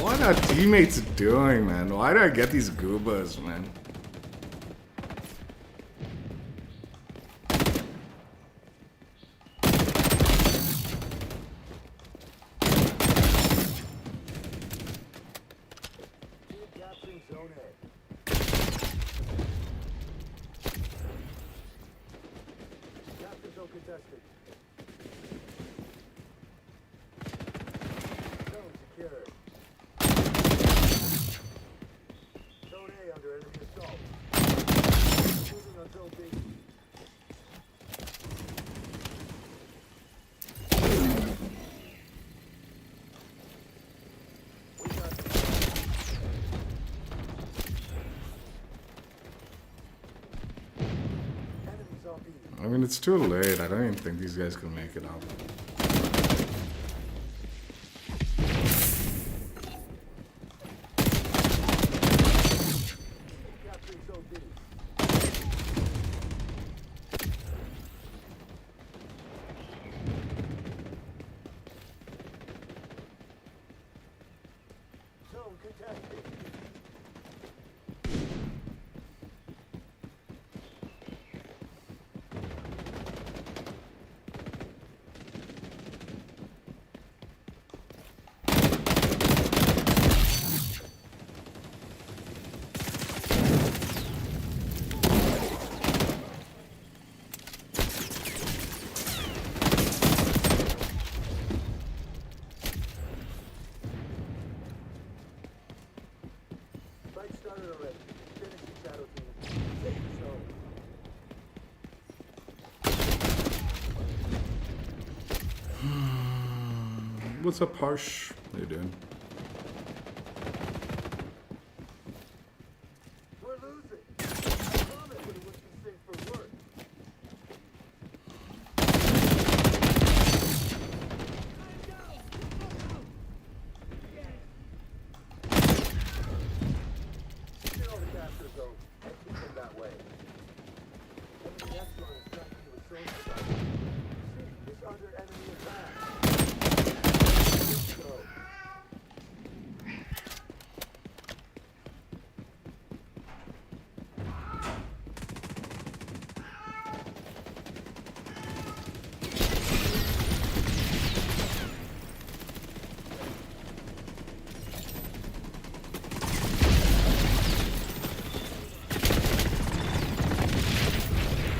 What are teammates doing, man? Why do I get these goobers, man? I mean, it's too late. I don't even think these guys can make it up. Capturing Zone B. Zone contested. Fight started already. Finish the shadow team. Take the zone. What's up, Harsh? How you doing? We're losing. I promise it was too safe for work. Get all the capture zone and keep them that way. Enemy Echelon is tracking to its zone site. C is under enemy attack. Let's go.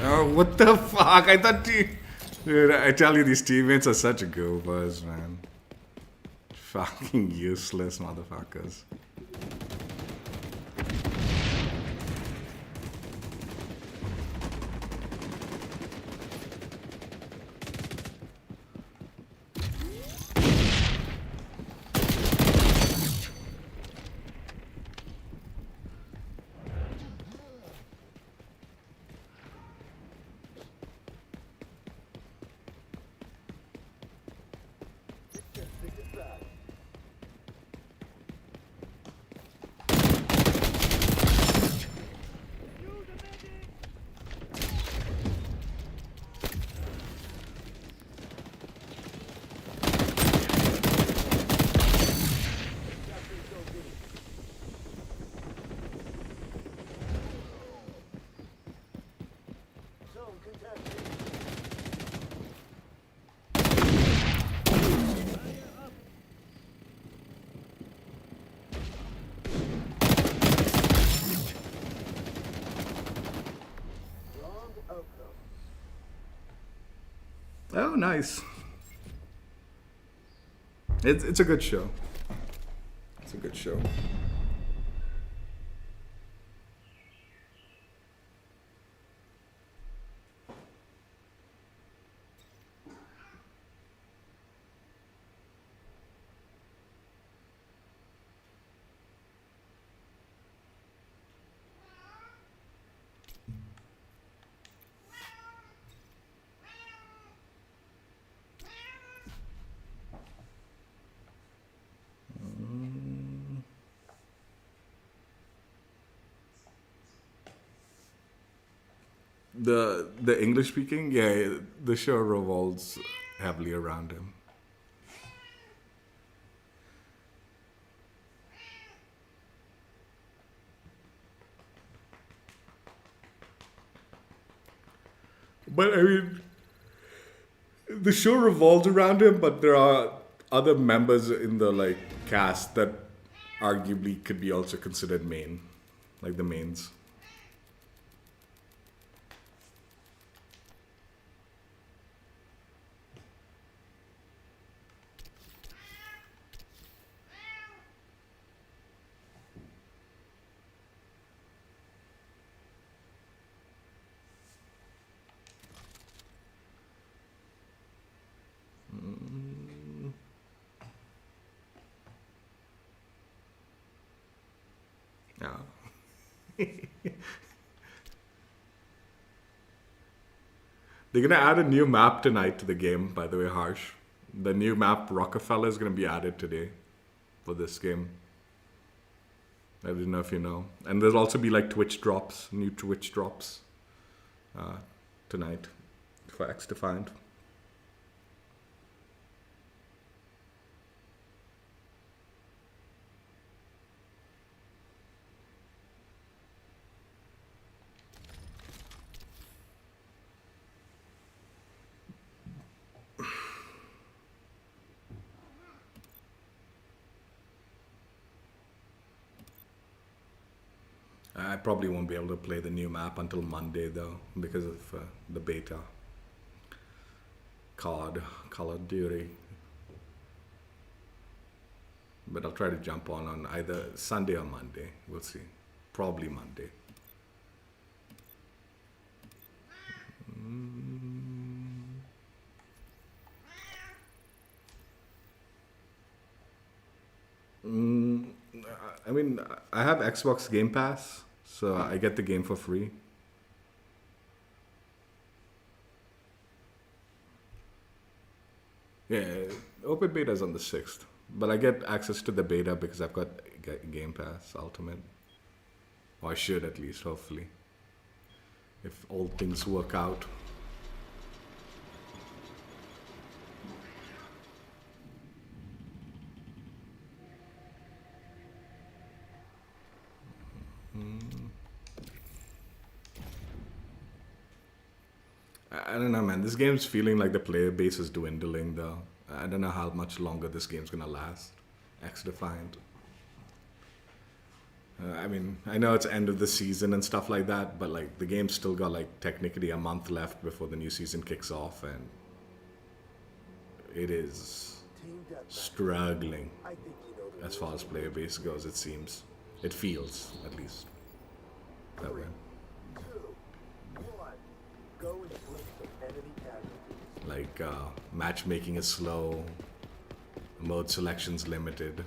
Oh, what the fuck? I thought you... Dude, I tell you, these teammates are such a goobers, man. Fucking useless motherfuckers. Stick it back. Capturing Zone B. Zone contested. Wrong outcome. Oh, nice. It's a good show. It's a good show. The English speaking, yeah, the show revolves heavily around him. But I mean, the show revolves around him, but there are other members in the like cast that arguably could be also considered main, like the mains. Yeah. They're gonna add a new map tonight to the game, by the way, Harsh. The new map Rockefeller is gonna be added today for this game. I don't know if you know. And there'll also be like Twitch drops, new Twitch drops tonight for XDefiant. I probably won't be able to play the new map until Monday though, because of the beta. COD, Call of Duty. But I'll try to jump on either Sunday or Monday. We'll see. Probably Monday. I mean, I have Xbox Game Pass, so I get the game for free. Yeah, open beta is on the 6th, but I get access to the beta because I've got Game Pass Ultimate. Or I should at least, hopefully, if all things work out. I don't know, man. This game's feeling like the player base is dwindling, though. I don't know how much longer this game's gonna last. XDefiant. I mean, I know it's end of the season and stuff like that, but like the game's still got like technically a month left before the new season kicks off, and it is struggling as far as player base goes. It seems, it feels at least that way. Like matchmaking is slow, mode selection's limited.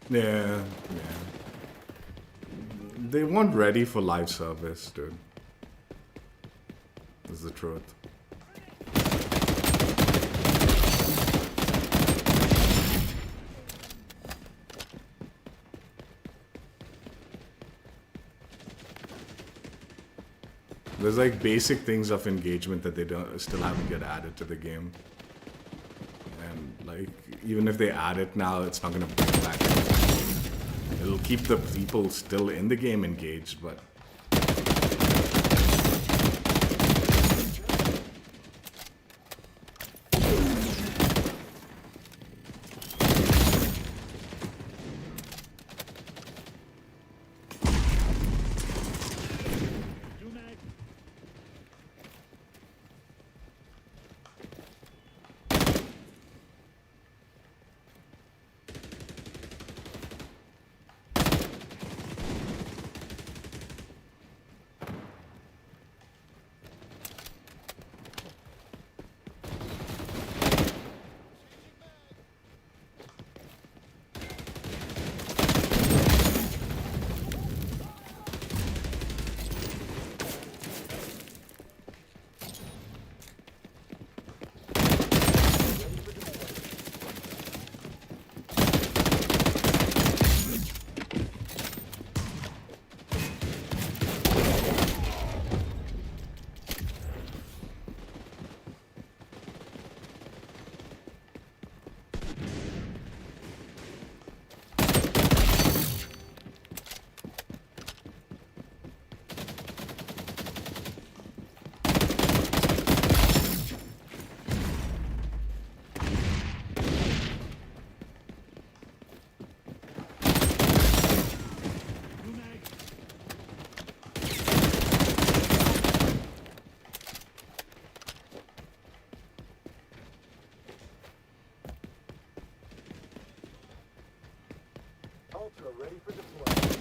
Yeah. They weren't ready for live service, dude. That's the truth. There's like basic things of engagement that they still haven't get added to the game. And like, even if they add it now, it's not gonna bring back. It'll keep the people still in the game engaged, but Ultra ready for deployment.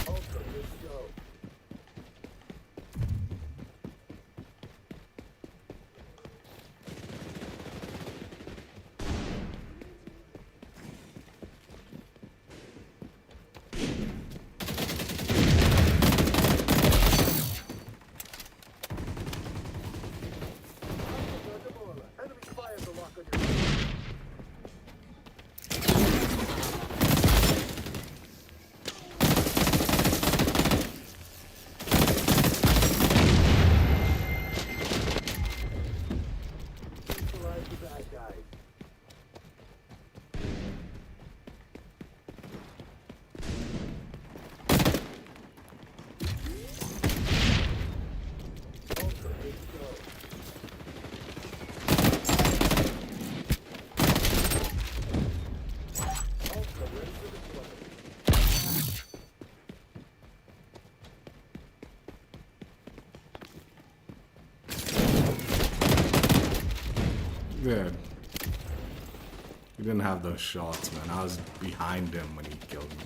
Ultra, let's go. Enemy fires a lock on your neutralize the bad guys. Ultra, let's go. Ultra ready for deployment. Yeah. He didn't have those shots, man. I was behind him when he killed me.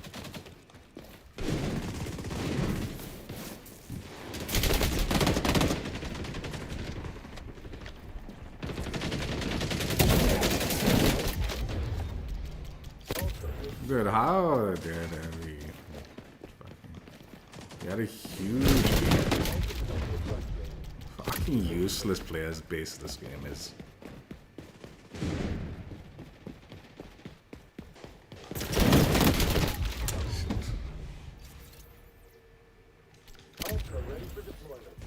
Dude, how did we... He had a huge lead. Fucking useless players base this game is. Ultra ready for deployment.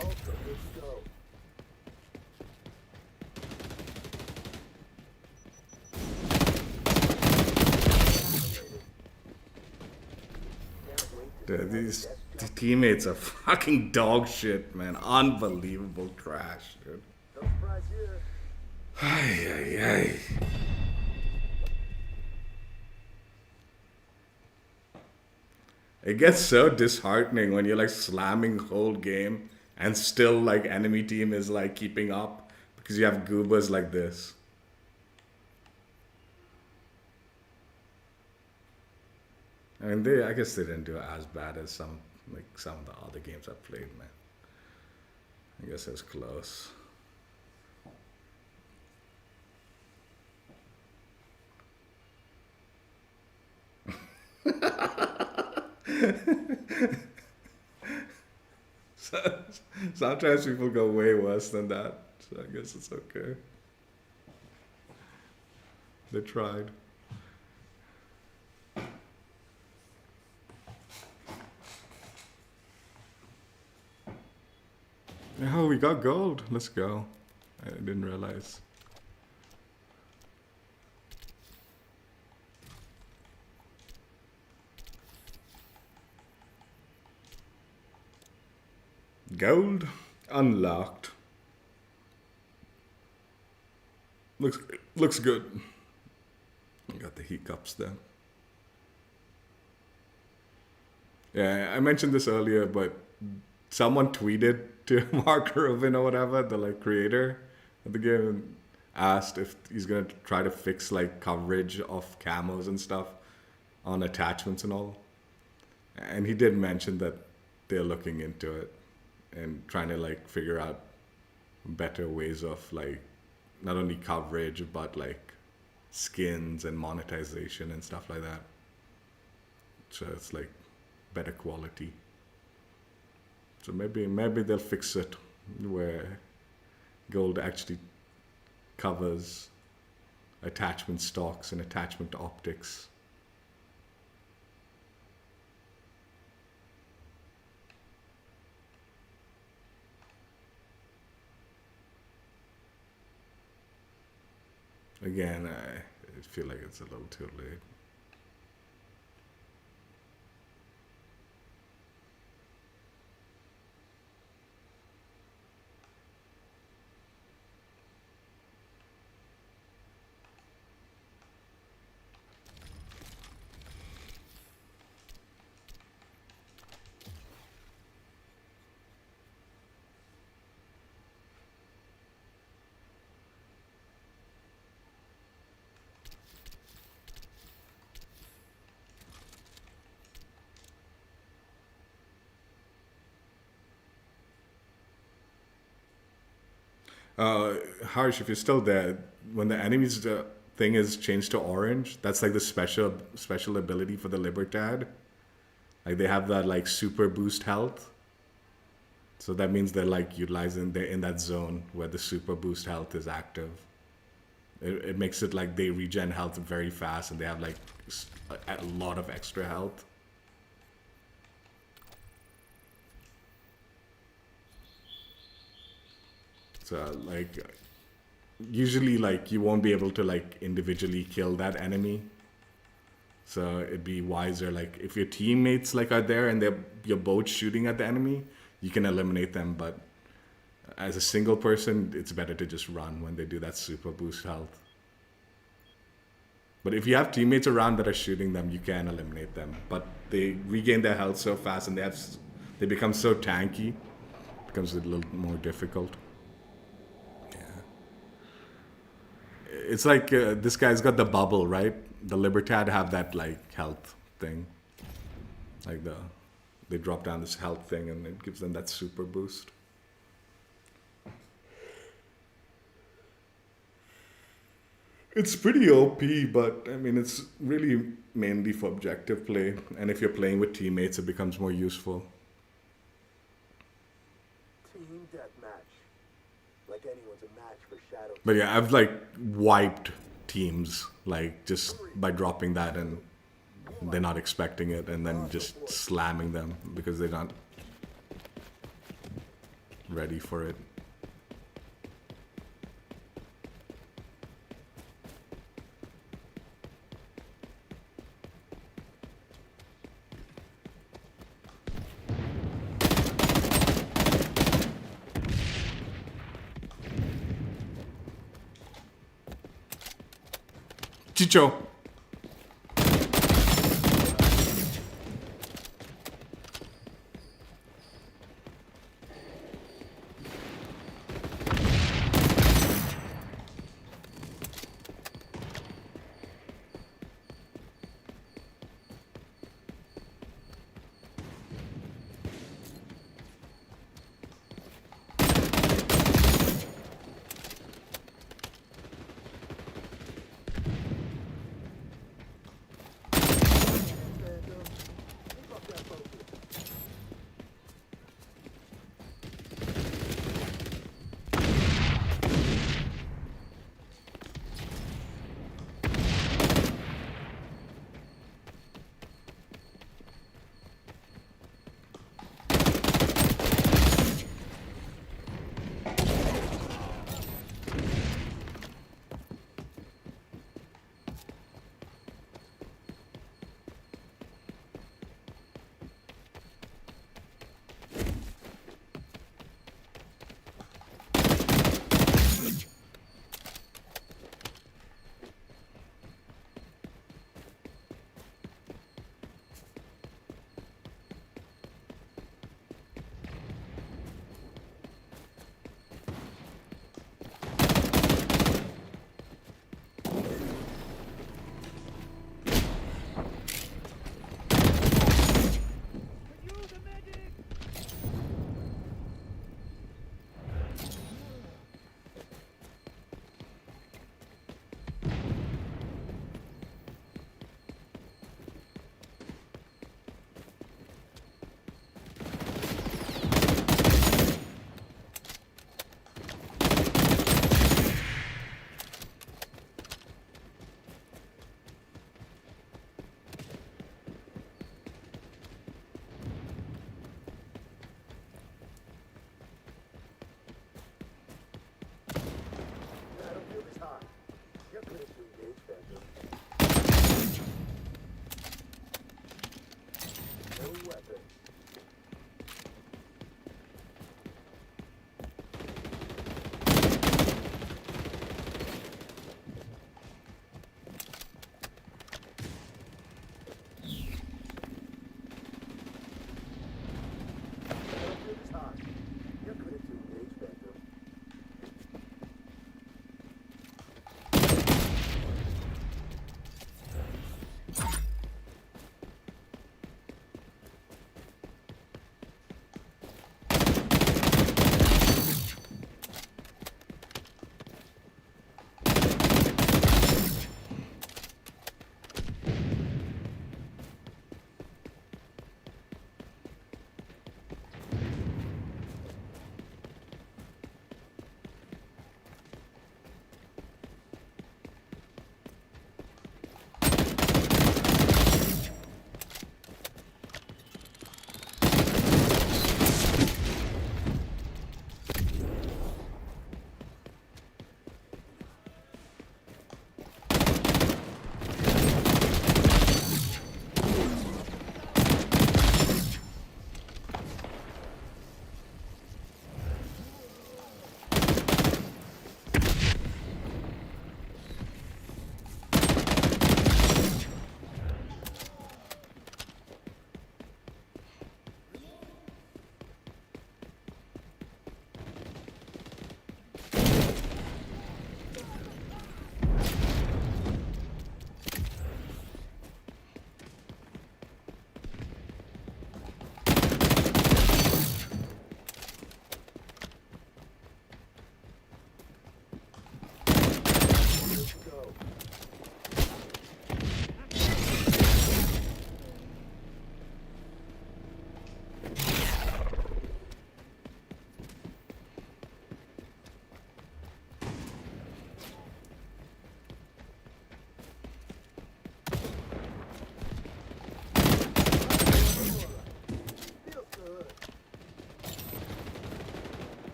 Ultra, let's go. Dude, these teammates are fucking dog shit, man. Unbelievable trash, dude. No surprise here. Ay, ay, ay. It gets so disheartening when you're like slamming whole game and still like enemy team is like keeping up because you have goobers like this. I mean, I guess they didn't do it as bad as some of the other games I played, man. I guess it was close. Sometimes people go way worse than that, so I guess it's okay. They tried. Oh, we got gold. Let's go. I didn't realize. Gold unlocked. Looks good. Got the heat cups there. Yeah, I mentioned this earlier, but someone tweeted to Mark Rubin or whatever, the like creator of the game, and asked if he's gonna try to fix like coverage of camos and stuff on attachments and all. And he did mention that they're looking into it. and trying to like figure out better ways of like not only coverage but like skins and monetization and stuff like that. So it's like better quality. So maybe they'll fix it where gold actually covers attachment stocks and attachment optics. Again, I feel like it's a little too late. Harsh, if you're still there, when the enemy's thing is changed to orange, that's like the special ability for the Libertad. Like they have that like super boost health. So that means they're like utilizing, they're in that zone where the super boost health is active. It makes it like they regen health very fast and they have like a lot of extra health. So like usually like you won't be able to like individually kill that enemy. So it'd be wiser like if your teammates like are there and you're both shooting at the enemy, you can eliminate them, but as a single person, it's better to just run when they do that super boost health. But if you have teammates around that are shooting them, you can eliminate them. But they regain their health so fast and they become so tanky, it becomes a little more difficult. It's like this guy's got the bubble, right? The Libertad have that like health thing. Like they drop down this health thing and it gives them that super boost. It's pretty OP, but I mean, it's really mainly for objective play. And if you're playing with teammates, it becomes more useful. Team deathmatch. Like anyone's a match for Shadow. But yeah, I've like wiped teams like just by dropping that and they're not expecting it and then just slamming them because they're not ready for it. Chicho.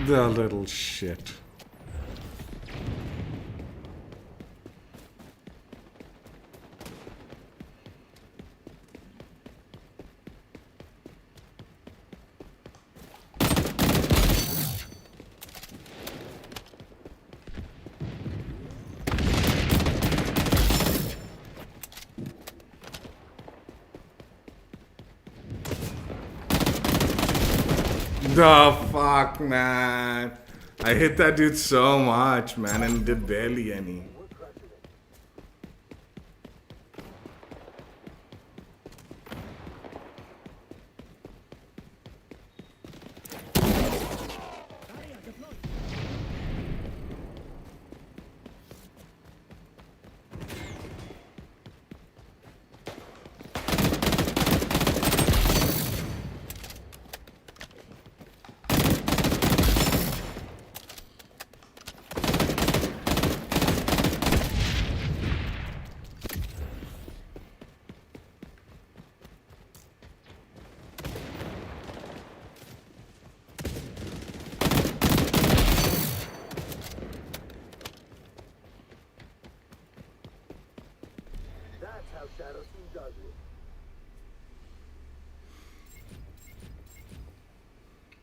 The little shit. The fuck, man. I hit that dude so much, man, and did barely any. We're crushing it. That's how Shadow Team does it.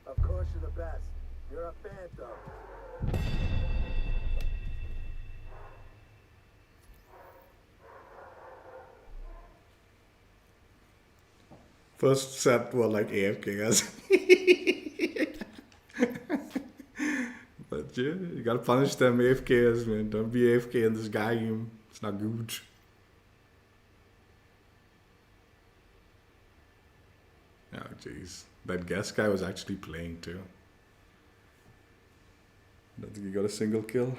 Of course you're the best. You're a phantom. First set were like AFKs. But yeah, you gotta punish them AFKs, man. Don't be AFK in this game. It's not good. Oh, jeez. That guest guy was actually playing too. Don't think he got a single kill.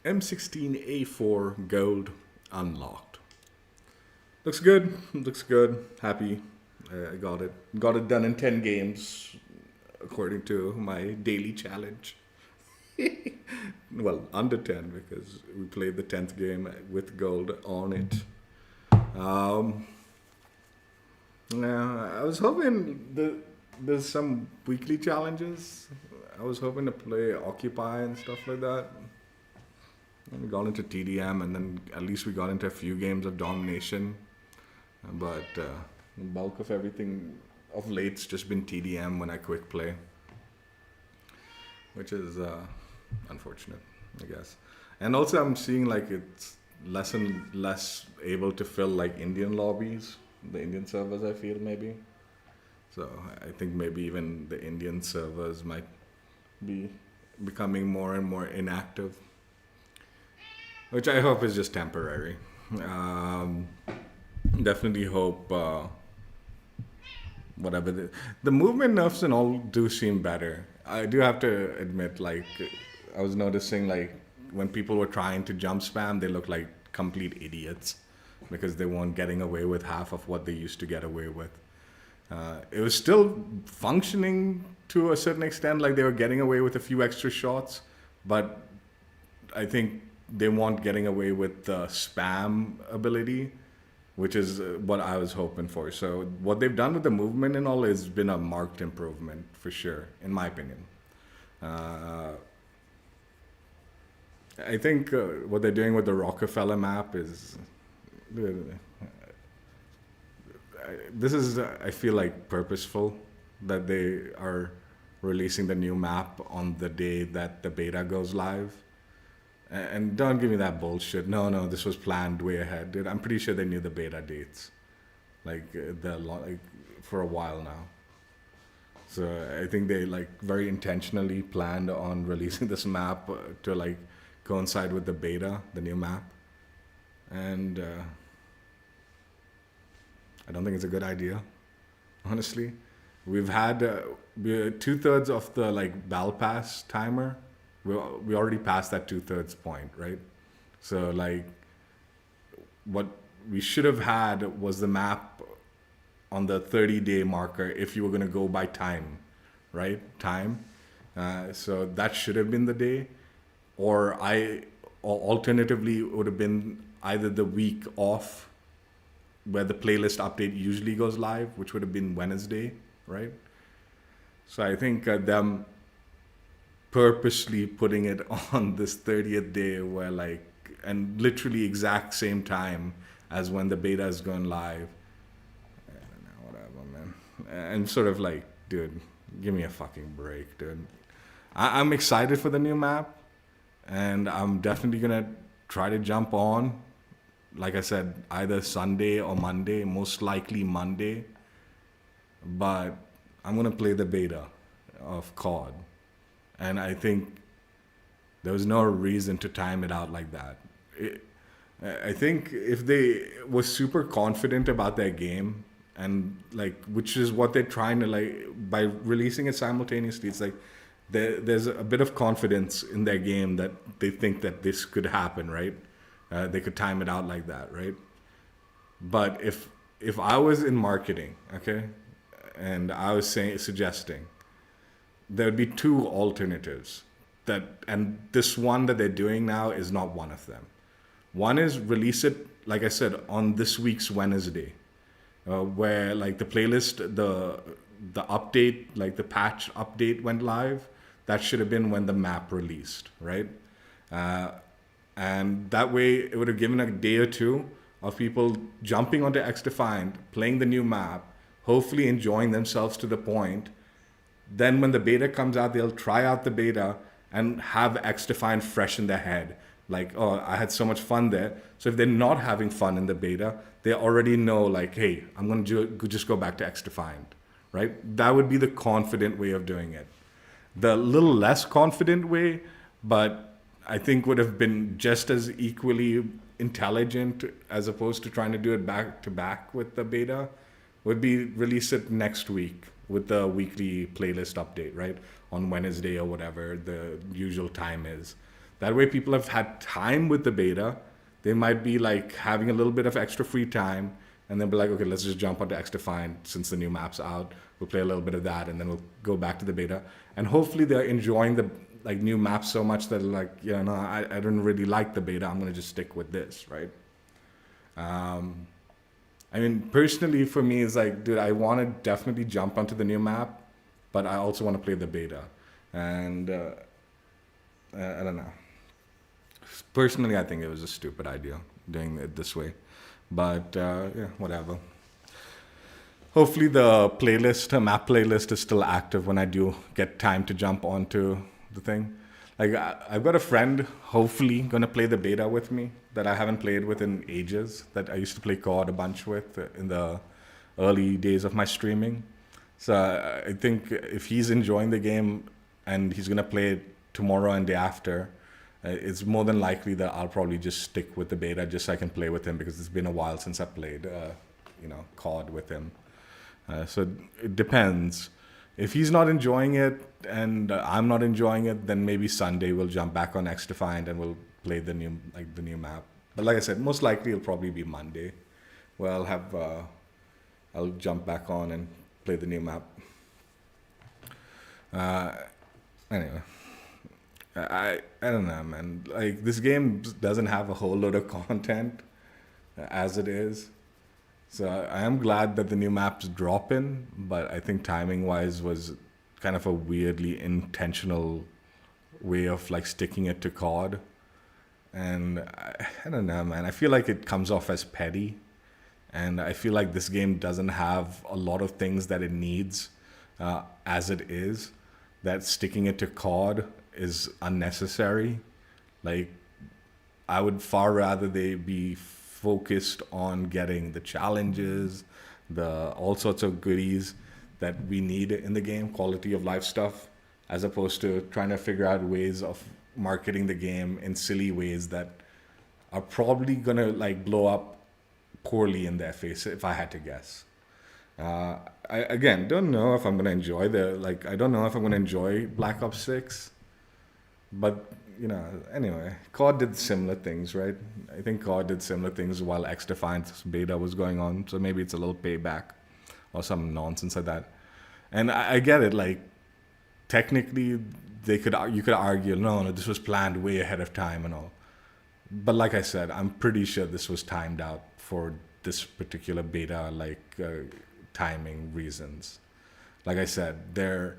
M16A4 gold unlocked. Looks good. Looks good. Happy. I got it. Got it done in 10 games, according to my daily challenge. Well, under 10 because we played the 10th game with gold on it. Yeah, I was hoping there's some weekly challenges. I was hoping to play Occupy and stuff like that. And we got into TDM, and then at least we got into a few games of domination. But the bulk of everything of late's just been TDM when I quick play, which is unfortunate, I guess. And also, I'm seeing like it's less and less able to fill like Indian lobbies, the Indian servers. I feel maybe. So I think maybe even the Indian servers might be becoming more and more inactive, which I hope is just temporary. Definitely hope whatever the movement nerfs and all do seem better. I do have to admit, like I was noticing, like when people were trying to jump spam, they look like complete idiots because they weren't getting away with half of what they used to get away with. It was still functioning to a certain extent, like they were getting away with a few extra shots, but I think they weren't getting away with the spam ability, which is what I was hoping for. So what they've done with the movement and all has been a marked improvement for sure, in my opinion. I think what they're doing with the Rockefeller map is this is, I feel like, purposeful, that they are releasing the new map on the day that the beta goes live. And don't give me that bullshit. No, this was planned way ahead, dude. I'm pretty sure they knew the beta dates, like for a while now. So I think they like very intentionally planned on releasing this map to like coincide with the beta, the new map, and I don't think it's a good idea, honestly. We've had 2/3 of the like battle pass timer. We already passed that 2/3 point, right? So like, what we should have had was the map on the 30-day marker if you were going to go by time, right? Time. So that should have been the day, or alternatively, it would have been either the week off where the playlist update usually goes live, which would have been Wednesday, right? So I think them purposely putting it on this 30th day where like, and literally exact same time as when the beta is going live. I don't know, whatever, man. And sort of like, dude, give me a fucking break, dude. I'm excited for the new map, and I'm definitely gonna try to jump on. Like I said, either Sunday or Monday, most likely Monday. But I'm gonna play the beta of COD, and I think there was no reason to time it out like that. I think if they were super confident about their game, and like, which is what they're trying to like by releasing it simultaneously, it's like there's a bit of confidence in their game that they think that this could happen, right? They could time it out like that, right? But if I was in marketing, okay, and I was suggesting there would be two alternatives and this one that they're doing now is not one of them. One is release it, like I said, on this week's Wednesday, where like the playlist, the update, like the patch update went live. That should have been when the map released, right? And that way it would have given a day or two of people jumping onto XDefiant, playing the new map, hopefully enjoying themselves to the point. Then when the beta comes out, they'll try out the beta and have XDefiant fresh in their head. Like, oh, I had so much fun there. So if they're not having fun in the beta, they already know like, hey, I'm going to just go back to XDefiant, right? That would be the confident way of doing it. The little less confident way, but I think would have been just as equally intelligent as opposed to trying to do it back to back with the beta, would be release it next week with the weekly playlist update, right? On Wednesday or whatever the usual time is. That way people have had time with the beta. They might be like having a little bit of extra free time, and then be like, okay, let's just jump onto XDefiant since the new map's out. We'll play a little bit of that, and then we'll go back to the beta. And hopefully they're enjoying the like new map so much that like, yeah, no, I don't really like the beta. I'm gonna just stick with this, right? I mean, personally for me, it's like, dude, I want to definitely jump onto the new map, but I also want to play the beta. And I don't know. Personally, I think it was a stupid idea doing it this way. But yeah, whatever. Hopefully the map playlist is still active when I do get time to jump onto the thing. Like, I've got a friend, hopefully, going to play the beta with me that I haven't played with in ages, that I used to play COD a bunch with in the early days of my streaming. So I think if he's enjoying the game and he's going to play it tomorrow and day after, it's more than likely that I'll probably just stick with the beta just so I can play with him, because it's been a while since I played, COD with him. So it depends. If he's not enjoying it and I'm not enjoying it, then maybe Sunday we'll jump back on XDefiant and we'll play the new map. But like I said, most likely it'll probably be Monday, where I'll jump back on and play the new map. Anyway, I don't know, man. Like, this game doesn't have a whole load of content as it is. So I am glad that the new map's dropping, but I think timing-wise was kind of a weirdly intentional way of like sticking it to COD. And I don't know, man. I feel like it comes off as petty, and I feel like this game doesn't have a lot of things that it needs as it is. That sticking it to COD is unnecessary. Like, I would far rather they be focused on getting the challenges, all sorts of goodies that we need in the game, quality of life stuff, as opposed to trying to figure out ways of marketing the game in silly ways that are probably gonna like blow up poorly in their face, if I had to guess. I again don't know if I'm gonna enjoy I don't know if I'm gonna enjoy Black Ops 6, but anyway, COD did similar things, right? I think COD did similar things while XDefiant's beta was going on, so maybe it's a little payback or some nonsense like that. And I get it, like technically you could argue no, this was planned way ahead of time and all. But like I said, I'm pretty sure this was timed out for this particular beta, timing reasons. Like I said, there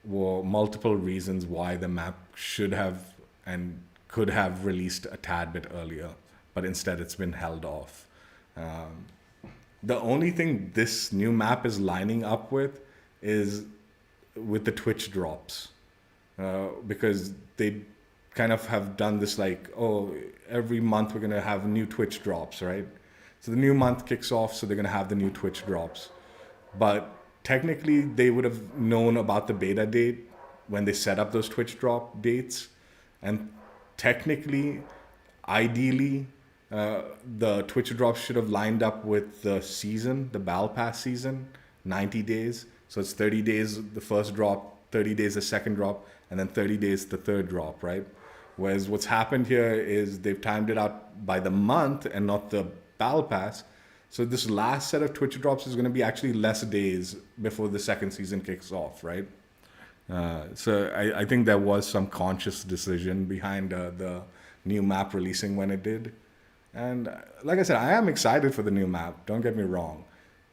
were multiple reasons why the map should have and could have released a tad bit earlier, but instead it's been held off. The only thing this new map is lining up with is with the Twitch drops, because they kind of have done this every month we're going to have new Twitch drops, right? So the new month kicks off, so they're going to have the new Twitch drops. But technically, they would have known about the beta date when they set up those Twitch drop dates. And technically, ideally, the Twitch drops should have lined up with the season, the Battle Pass season, 90 days. So it's 30 days the first drop, 30 days the second drop, and then 30 days the third drop, right? Whereas what's happened here is they've timed it out by the month and not the Battle Pass. So this last set of Twitch drops is going to be actually less days before the second season kicks off, right? So I think there was some conscious decision behind the new map releasing when it did. And like I said, I am excited for the new map. Don't get me wrong.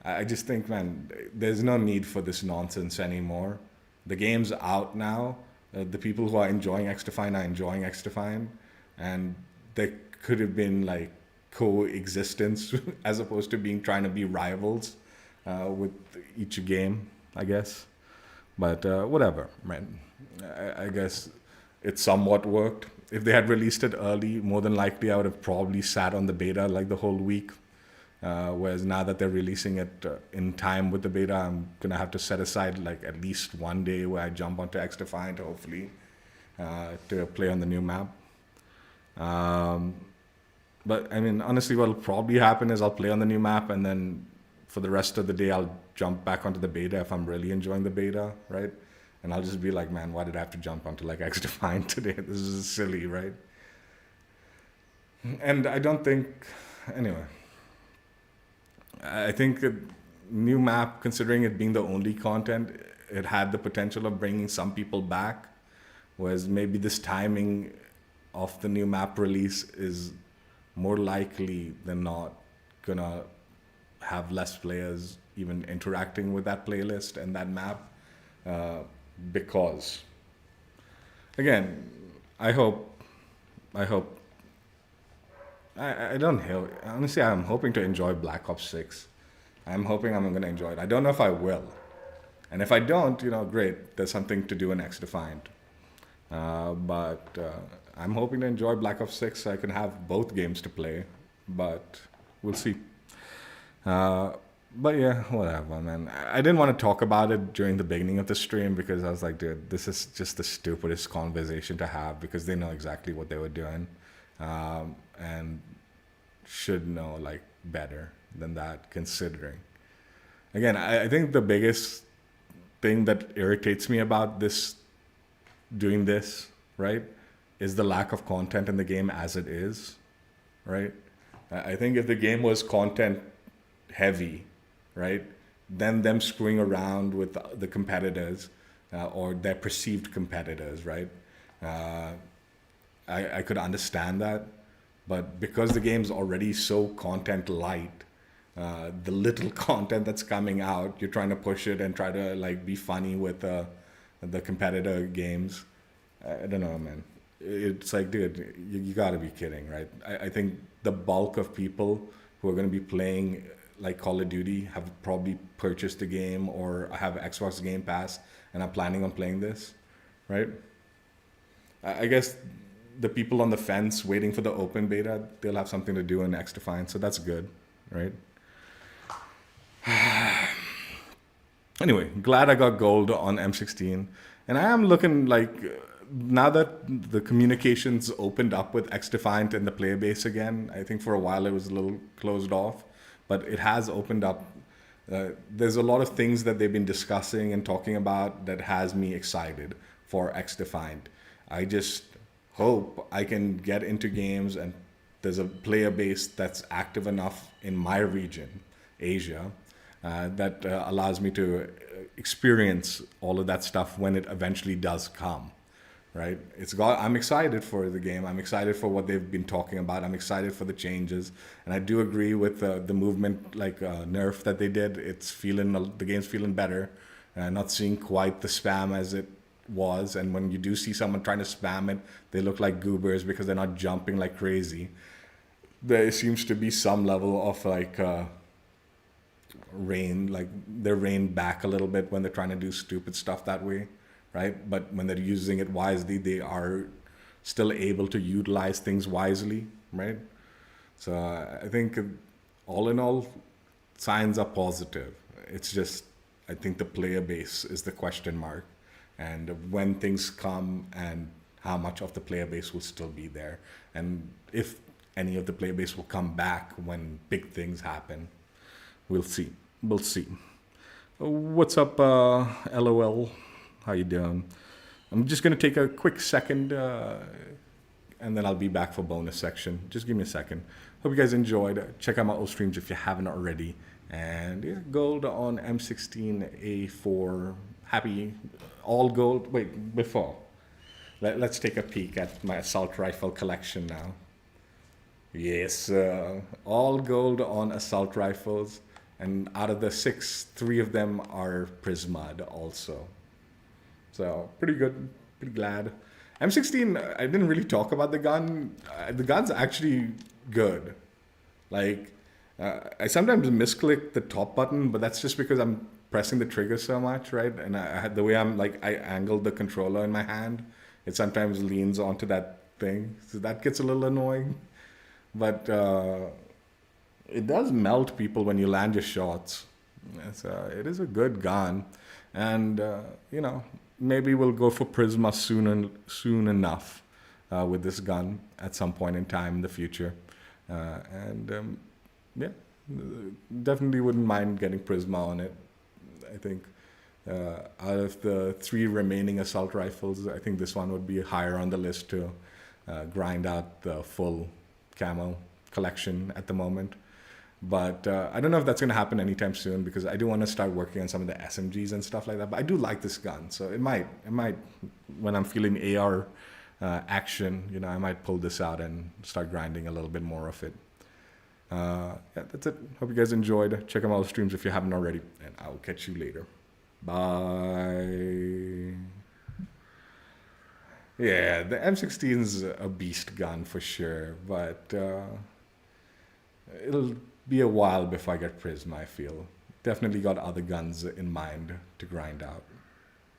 I just think, man, there's no need for this nonsense anymore. The game's out now. The people who are enjoying XDefiant are enjoying XDefiant. And there could have been coexistence as opposed to trying to be rivals with each game, I guess. But whatever, man. I guess it somewhat worked. If they had released it early, more than likely I would have probably sat on the beta the whole week. Whereas now that they're releasing it in time with the beta, I'm going to have to set aside at least one day where I jump onto XDefiant, hopefully, to play on the new map. But I mean, honestly, what'll probably happen is I'll play on the new map, and then for the rest of the day, I'll jump back onto the beta if I'm really enjoying the beta, right? And I'll just be like, man, why did I have to jump onto XDefiant today? This is silly, right? And I don't think, anyway, I think a new map, considering it being the only content, it had the potential of bringing some people back, whereas maybe this timing of the new map release is more likely than not gonna have less players even interacting with that playlist and that map, because again, I don't know. Honestly, I'm hoping to enjoy Black Ops 6. I'm hoping I'm going to enjoy it. I don't know if I will. And if I don't, great. There's something to do in XDefiant. But I'm hoping to enjoy Black Ops 6 so I can have both games to play. But we'll see. But yeah, whatever, man. I didn't want to talk about it during the beginning of the stream because I was like, dude, this is just the stupidest conversation to have because they know exactly what they were doing. And should know better than that, considering. Again, I think the biggest thing that irritates me about doing this, right, is the lack of content in the game as it is, right? I think if the game was content heavy, right, then them screwing around with the competitors or their perceived competitors, right, I could understand that. But because the game's already so content light, the little content that's coming out, you're trying to push it and try to be funny with the competitor games. I don't know, man. It's dude, you gotta be kidding, right? I think the bulk of people who are going to be playing Call of Duty have probably purchased the game or have Xbox Game Pass and are planning on playing this, right? I guess the people on the fence waiting for the open beta, they'll have something to do in XDefiant, so that's good, right? Anyway, glad I got gold on M16, and I am looking now that the communications opened up with XDefiant and the player base again, I think for a while it was a little closed off, but it has opened up. There's a lot of things that they've been discussing and talking about that has me excited for XDefiant. I just hope I can get into games and there's a player base that's active enough in my region, Asia, that allows me to experience all of that stuff when it eventually does come, right? I'm excited for the game. I'm excited for what they've been talking about. I'm excited for the changes, and I do agree with the movement nerf that they did. The game's feeling better, not seeing quite the spam as it was. And when you do see someone trying to spam it, they look like goobers because they're not jumping like crazy. There seems to be some level of they're reined back a little bit when they're trying to do stupid stuff that way, right? But when they're using it wisely, they are still able to utilize things wisely, right? So I think all in all, signs are positive. It's just, I think the player base is the question mark, and when things come and how much of the player base will still be there, and if any of the player base will come back when big things happen. We'll see. We'll see. What's up, LOL? How you doing? I'm just going to take a quick second, and then I'll be back for bonus section. Just give me a second. Hope you guys enjoyed. Check out my old streams if you haven't already. And yeah, gold on M16A4. Happy all gold. Wait, before. Let's take a peek at my assault rifle collection now. Yes, all gold on assault rifles, and out of the 6, 3 of them are prismad also. So pretty good, pretty glad. M16, I didn't really talk about the gun. The gun's actually good. I sometimes misclick the top button, but that's just because I'm pressing the trigger so much, right? And the way I angled the controller in my hand, it sometimes leans onto that thing. So that gets a little annoying. But it does melt people when you land your shots. So it is a good gun. And, maybe we'll go for Prisma soon enough with this gun at some point in time in the future. Definitely wouldn't mind getting Prisma on it. I think out of the 3 remaining assault rifles, I think this one would be higher on the list to grind out the full camo collection at the moment. But I don't know if that's going to happen anytime soon, because I do want to start working on some of the SMGs and stuff like that. But I do like this gun, so it might when I'm feeling AR action, I might pull this out and start grinding a little bit more of it. That's it. Hope you guys enjoyed. Check out all the streams if you haven't already, and I'll catch you later. Bye. Yeah, the M16 is a beast gun for sure, but it'll be a while before I get Prisma, I feel. Definitely got other guns in mind to grind out.